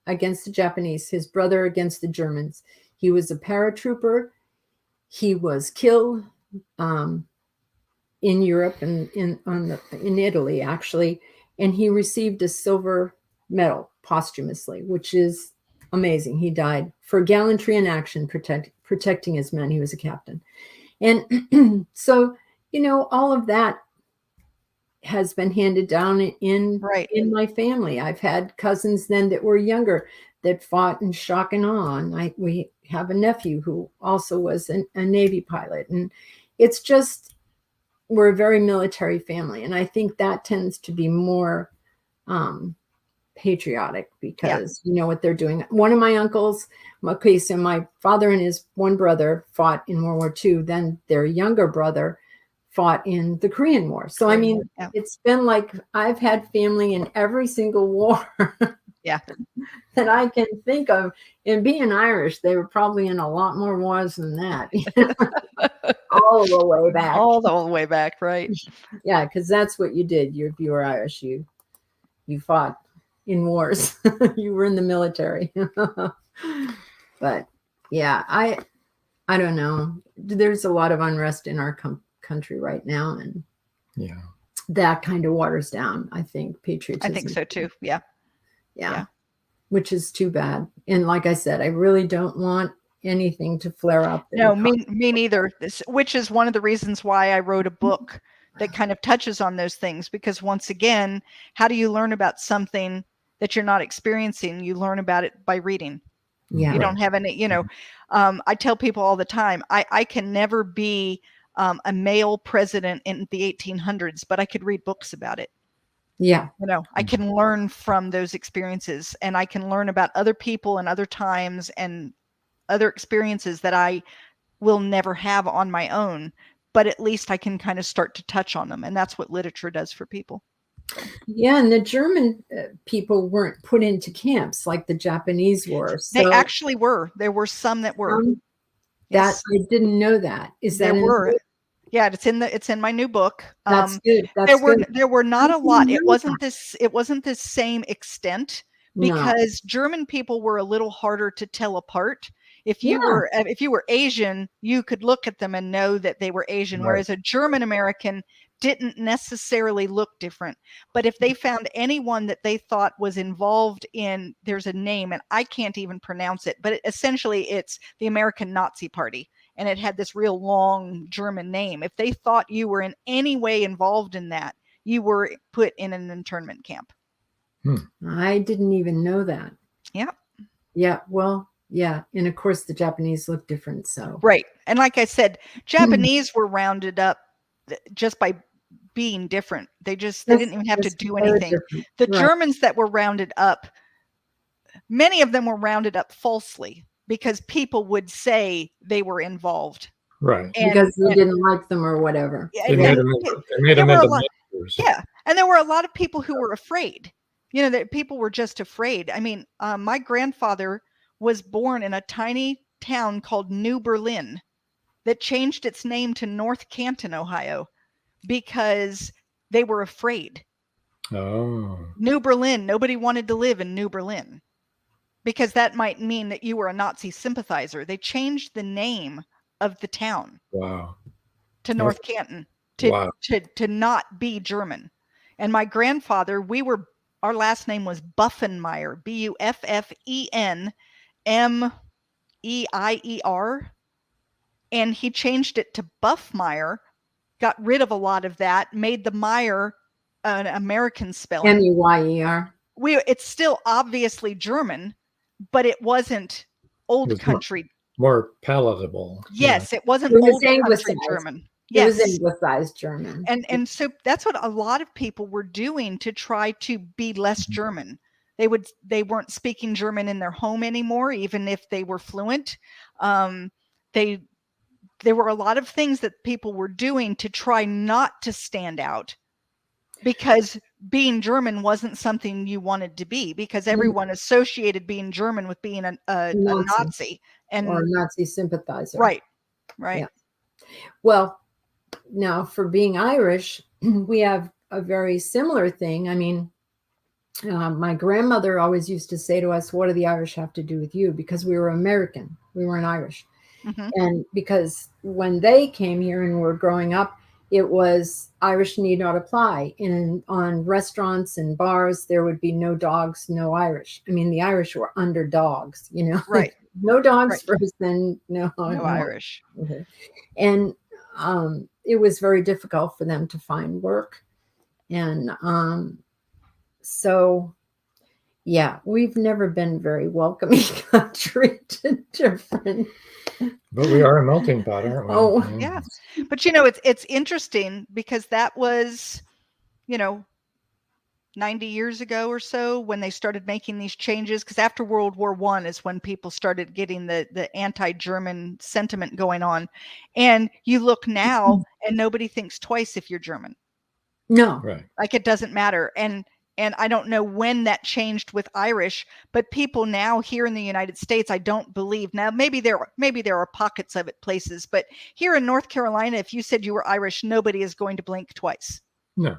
against the Japanese, his brother against the Germans. He was a paratrooper. He was killed in Europe and in Italy, actually, and he received a silver medal posthumously, which is amazing. He died for gallantry in action, protecting his men. He was a captain. And so, all of that has been handed down in my family. I've had cousins then that were younger that fought in shock and awe. We have a nephew who also was a Navy pilot. And it's just, we're a very military family. And I think that tends to be more patriotic because you know what they're doing. One of my uncles, so my father and his one brother fought in World War II. Then their younger brother fought in the Korean War. So, I mean, it's been like I've had family in every single war that I can think of. And being Irish, they were probably in a lot more wars than that. All the way back. All the way back, right? Yeah, because that's what you did. If you were Irish, you fought in wars. You were in the military. But yeah, I don't know. There's a lot of unrest in our country right now, and that kind of waters down, I think, patriotism. I think so too. Yeah, which is too bad. And like I said, I really don't want anything to flare up. No, me neither. Which is one of the reasons why I wrote a book that kind of touches on those things, because once again, how do you learn about something that you're not experiencing? You learn about it by reading. You don't have any, I tell people all the time, I can never be a male president in the 1800s, but I could read books about it. Yeah. I can learn from those experiences, and I can learn about other people and other times and other experiences that I will never have on my own, but at least I can kind of start to touch on them. And that's what literature does for people. Yeah. And the German people weren't put into camps like the Japanese were. So, they actually were. There were some that were. That I didn't know that. Is that there were? Yeah, it's in my new book. That's good. There were not a lot. It wasn't this same extent because German people were a little harder to tell apart. If you were Asian, you could look at them and know that they were Asian, whereas a German American didn't necessarily look different. But if they found anyone that they thought was involved in, there's a name and I can't even pronounce it, but essentially it's the American Nazi Party. And it had this real long German name. If they thought you were in any way involved in that, you were put in an internment camp. I didn't even know that. Yeah. Yeah. Well, yeah. And of course the Japanese look different. So. Right. And like I said, Japanese were rounded up just by being different. They didn't even have to do anything. Different. The Germans that were rounded up, many of them were rounded up falsely, because people would say they were involved. Right. Because they didn't like them or whatever. They made them into mentors. Yeah. And there were a lot of people who were afraid. That people were just afraid. I mean, my grandfather was born in a tiny town called New Berlin that changed its name to North Canton, Ohio, because they were afraid. Oh. New Berlin. Nobody wanted to live in New Berlin, because that might mean that you were a Nazi sympathizer. They changed the name of the town to North Canton to not be German. And my grandfather, our last name was Buffenmeier, Buffenmeier. And he changed it to Buffmeyer, got rid of a lot of that, made the Meyer an American spelling. Meier. It's still obviously German, but it wasn't old country. More palatable. Yes, it wasn't old country German. Yes. It was anglicized German. And so that's what a lot of people were doing to try to be less German. They weren't speaking German in their home anymore, even if they were fluent. There were a lot of things that people were doing to try not to stand out, because being German wasn't something you wanted to be, because everyone associated being German with being a Nazi or a Nazi sympathizer. Right. Yeah. Well, now for being Irish, we have a very similar thing. I mean, my grandmother always used to say to us, "What do the Irish have to do with you?" Because we were American, we weren't Irish. And because when they came here and were growing up, it was Irish need not apply. And on restaurants and bars, there would be no dogs, no Irish. I mean, the Irish were underdogs, you know. Right. No dogs Right. first, then no Irish. Okay. And it was very difficult for them to find work. And so, yeah, we've never been very welcoming country to different. But we are a melting pot, aren't we? Oh, Yeah. But, you know, it's interesting because that was, you know, 90 years ago or so when they started making these changes, because after World War I is when people started getting the anti-German sentiment going on. And you look now and nobody thinks twice if you're German. No. Right. Like it doesn't matter. And I don't know when that changed with Irish, but people now here in the United States, I don't believe now, maybe there are pockets of it places, but here in North Carolina, if you said you were Irish, nobody is going to blink twice. No.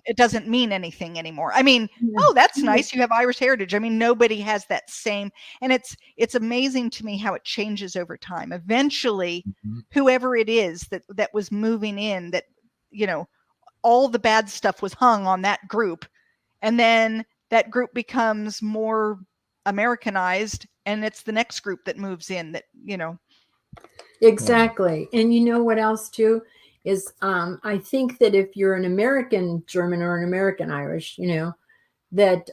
It doesn't mean anything anymore. I mean, oh, that's nice. You have Irish heritage. I mean, nobody has that same, and it's amazing to me how it changes over time. Eventually, whoever it is that was moving in, that, you know, all the bad stuff was hung on that group. And then that group becomes more Americanized, and it's the next group that moves in that, you know. Exactly. And you know what else too is I think that if you're an American German or an American Irish, you know, that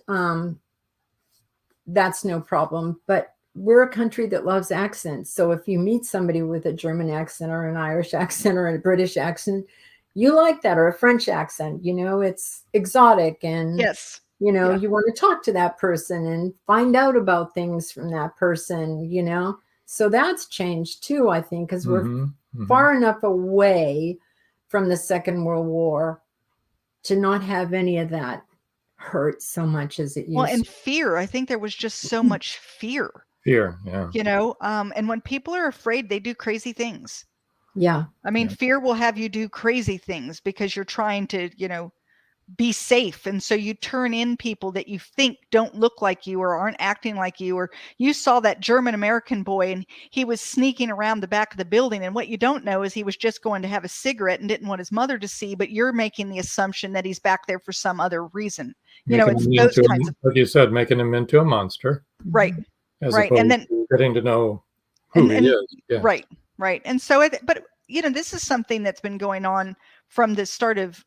that's no problem. But we're a country that loves accents. So if you meet somebody with a German accent or an Irish accent or a British accent, you like that, or a French accent, you know, it's exotic. And, yes, you know, you want to talk to that person and find out about things from that person, you know. So that's changed too, I think, because we're far enough away from the Second World War to not have any of that hurt so much as it used. Well, and fear. I think there was just so much fear. Fear, yeah. You know, and when people are afraid, they do crazy things. Yeah. I mean, fear will have you do crazy things because you're trying to, you know, be safe. And so you turn in people that you think don't look like you or aren't acting like you. Or you saw that German American boy and he was sneaking around the back of the building. And what you don't know is he was just going to have a cigarette and didn't want his mother to see, but you're making the assumption that he's back there for some other reason. You know, it's those kinds of, like you said, making him into a monster. Right. As right. And then getting to know who he is. Yeah. Right. Right. And so, but you know, this is something that's been going on from the start of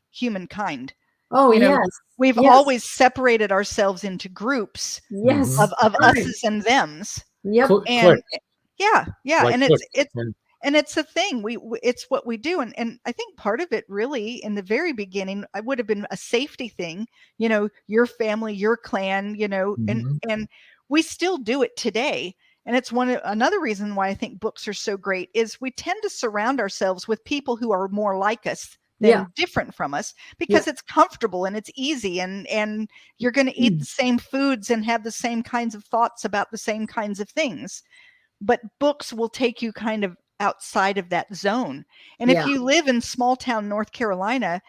humankind. Oh, you know, yes. We've always separated ourselves into groups of us's and thems. Yep. And yeah. Like and it's a thing. It's what we do. And I think part of it really in the very beginning, I would have been a safety thing, you know, your family, your clan, you know, and we still do it today. And it's another reason why I think books are so great is we tend to surround ourselves with people who are more like us than different from us, because it's comfortable and it's easy, and you're going to eat the same foods and have the same kinds of thoughts about the same kinds of things. But books will take you kind of outside of that zone. And if you live in small town North Carolina,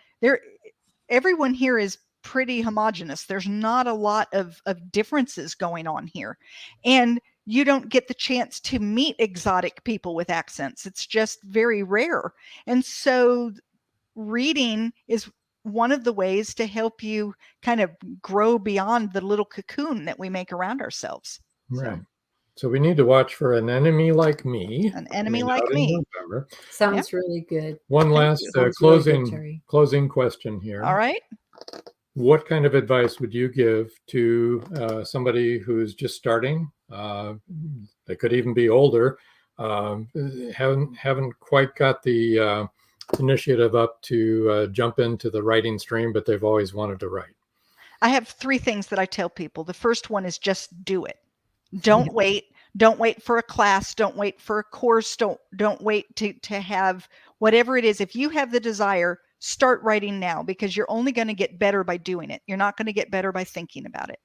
everyone here is pretty homogenous. There's not a lot of differences going on here. And you don't get the chance to meet exotic people with accents. It's just very rare. And so reading is one of the ways to help you kind of grow beyond the little cocoon that we make around ourselves. Right. So we need to watch for An Enemy Like Me. An Enemy Like Me. Sounds really good. One last closing question here. All right. What kind of advice would you give to somebody who's just starting? They could even be older, haven't quite got the initiative up to jump into the writing stream, but they've always wanted to write. I have 3 things that I tell people. The first one is just do it. Don't wait. Don't wait for a class. Don't wait for a course. Don't wait to have whatever it is. If you have the desire, start writing now, because you're only going to get better by doing it. You're not going to get better by thinking about it.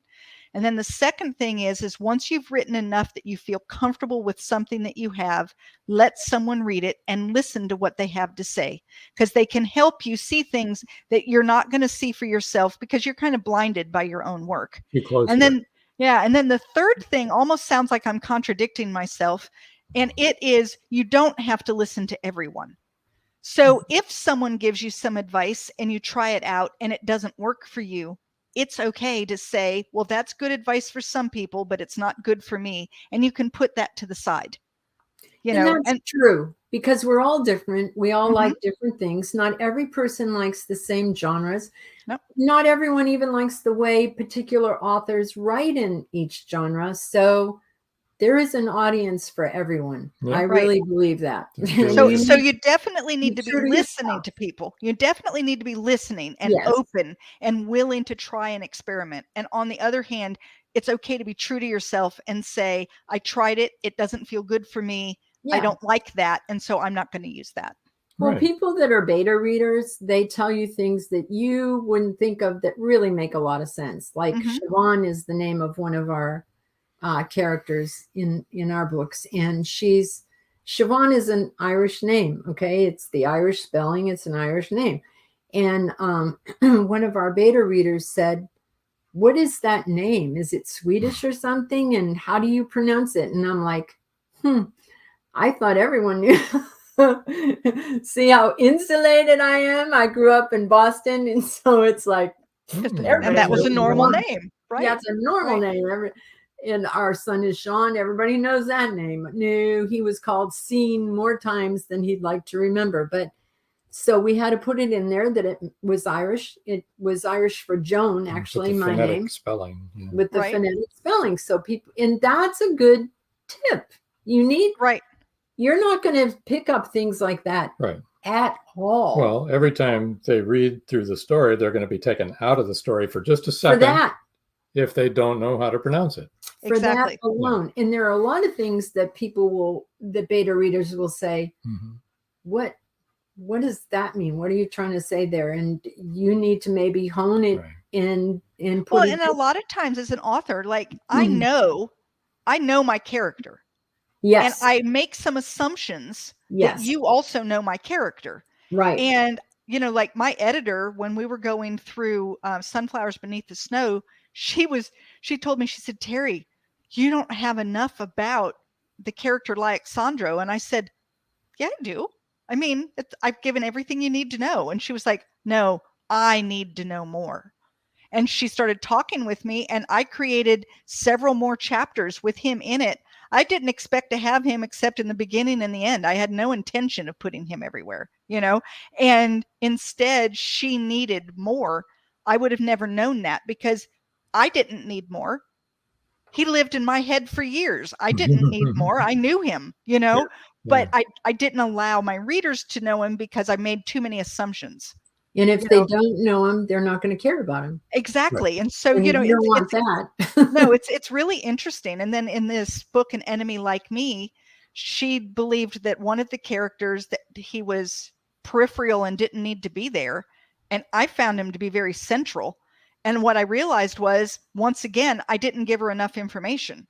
And then the second thing is once you've written enough that you feel comfortable with something that you have, let someone read it and listen to what they have to say, because they can help you see things that you're not going to see for yourself because you're kind of blinded by your own work. And then the third thing almost sounds like I'm contradicting myself, and it is you don't have to listen to everyone. So if someone gives you some advice and you try it out and it doesn't work for you, it's okay to say, well, that's good advice for some people, but it's not good for me. And you can put that to the side. That's true, because we're all different. We all Mhm. like different things. Not every person likes the same genres. Nope. Not everyone even likes the way particular authors write in each genre. So there is an audience for everyone. Yeah. I Right. really believe that. So you definitely need to be true to listening yourself. to people. You definitely need to be listening and Yes. open and willing to try and experiment. And on the other hand, it's okay to be true to yourself and say, I tried it. It doesn't feel good for me. I Yeah. don't like that. And so I'm not going to use that. Well, Right. people that are beta readers, they tell you things that you wouldn't think of that really make a lot of sense. Like Mhm. Siobhan is the name of one of our characters in our books, and Siobhan is an Irish name. Okay, it's the Irish spelling. It's an Irish name, and one of our beta readers said, "What is that name? Is it Swedish or something? And how do you pronounce it?" And I'm like, I thought everyone knew. See how insulated I am? I grew up in Boston, and so it's like And that was a normal name, right? Yeah, it's a normal name. And our son is Sean. Everybody knows that name. No, he was called Scene more times than he'd like to remember. But so we had to put it in there that it was Irish. It was Irish for Joan, actually, my name. Spelling. Yeah. With the phonetic spelling. So people, and that's a good tip. You need, you're not going to pick up things like that at all. Well, every time they read through the story, they're going to be taken out of the story for just a second. For that. If they don't know how to pronounce it. For that alone. And there are a lot of things that the beta readers will say, what does that mean? What are you trying to say there? And you need to maybe hone it and put well, it. and a lot of times as an author, like I know my character. Yes. And I make some assumptions that you also know my character. Right. And, like my editor, when we were going through Sunflowers Beneath the Snow, she told me, she said, Teri, you don't have enough about the character Alexandro. And I said, yeah, I do. I mean, I've given everything you need to know. And she was like, no, I need to know more. And she started talking with me, and I created several more chapters with him in it. I didn't expect to have him except in the beginning and the end. I had no intention of putting him everywhere, and instead she needed more. I would have never known that because I didn't need more. He lived in my head for years. I didn't need more. I knew him, but I didn't allow my readers to know him because I made too many assumptions. And if they don't know him, they're not going to care about him. Exactly. And so, you don't want that. No, it's really interesting. And then in this book, An Enemy Like Me, she believed that one of the characters, that he was peripheral and didn't need to be there. And I found him to be very central. And what I realized was, once again, I didn't give her enough information.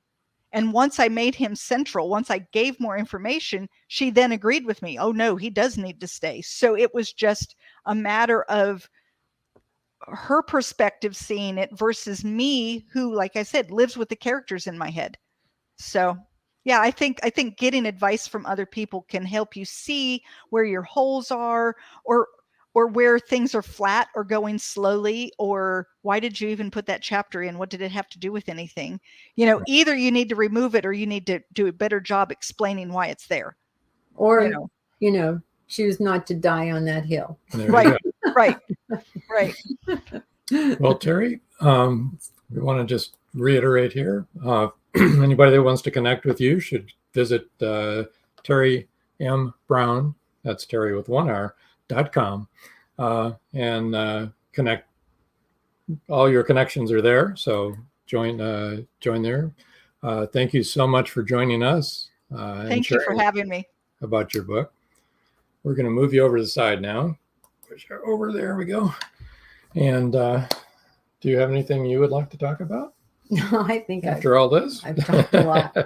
And once I made him central, once I gave more information, she then agreed with me. Oh, no, he does need to stay. So it was just a matter of her perspective seeing it versus me, who, like I said, lives with the characters in my head. So, yeah, I think getting advice from other people can help you see where your holes are, or where things are flat or going slowly, or why did you even put that chapter in? What did it have to do with anything? Either you need to remove it or you need to do a better job explaining why it's there. Or, choose not to die on that hill. Right. Well, Teri, we want to just reiterate here. Anybody that wants to connect with you should visit Teri M Brown. That's Teri with one R.com, and connect. All your connections are there, so join there. Thank you so much for joining us. Thank you for having me. About your book. We're going to move you over to the side now. Over there we go. And do you have anything you would like to talk about? No, I think after all this, I've talked a lot.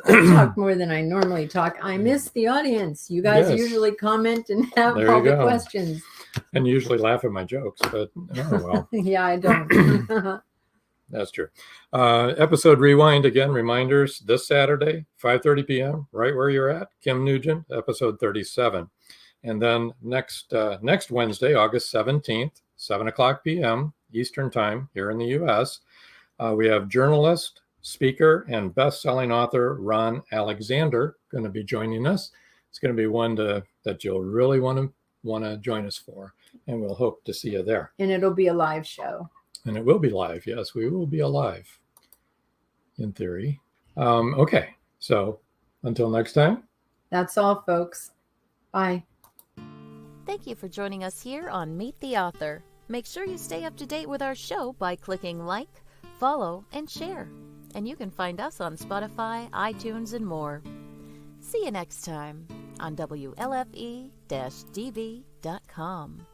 I've talked more than I normally talk. I miss the audience. You guys usually comment and have all the questions. And usually laugh at my jokes, but oh well. Yeah, I don't. That's true. Episode rewind again. Reminders this Saturday, 5:30 p.m. Right where you're at. Kim Nugent, episode 37. And then next Wednesday, August 17th, 7 o'clock p.m. Eastern Time here in the U.S., we have journalist, speaker, and best-selling author Ron Alexander going to be joining us. It's going to be one that you'll really want to join us for, and we'll hope to see you there. And it'll be a live show. And it will be live. Yes, we will be alive, in theory. Okay, so until next time. That's all, folks. Bye. Thank you for joining us here on Meet the Author. Make sure you stay up to date with our show by clicking like, follow, and share. And you can find us on Spotify, iTunes, and more. See you next time on WLFE-DB.com.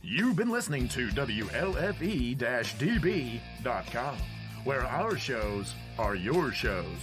You've been listening to WLFE-DB.com, where our shows are your shows.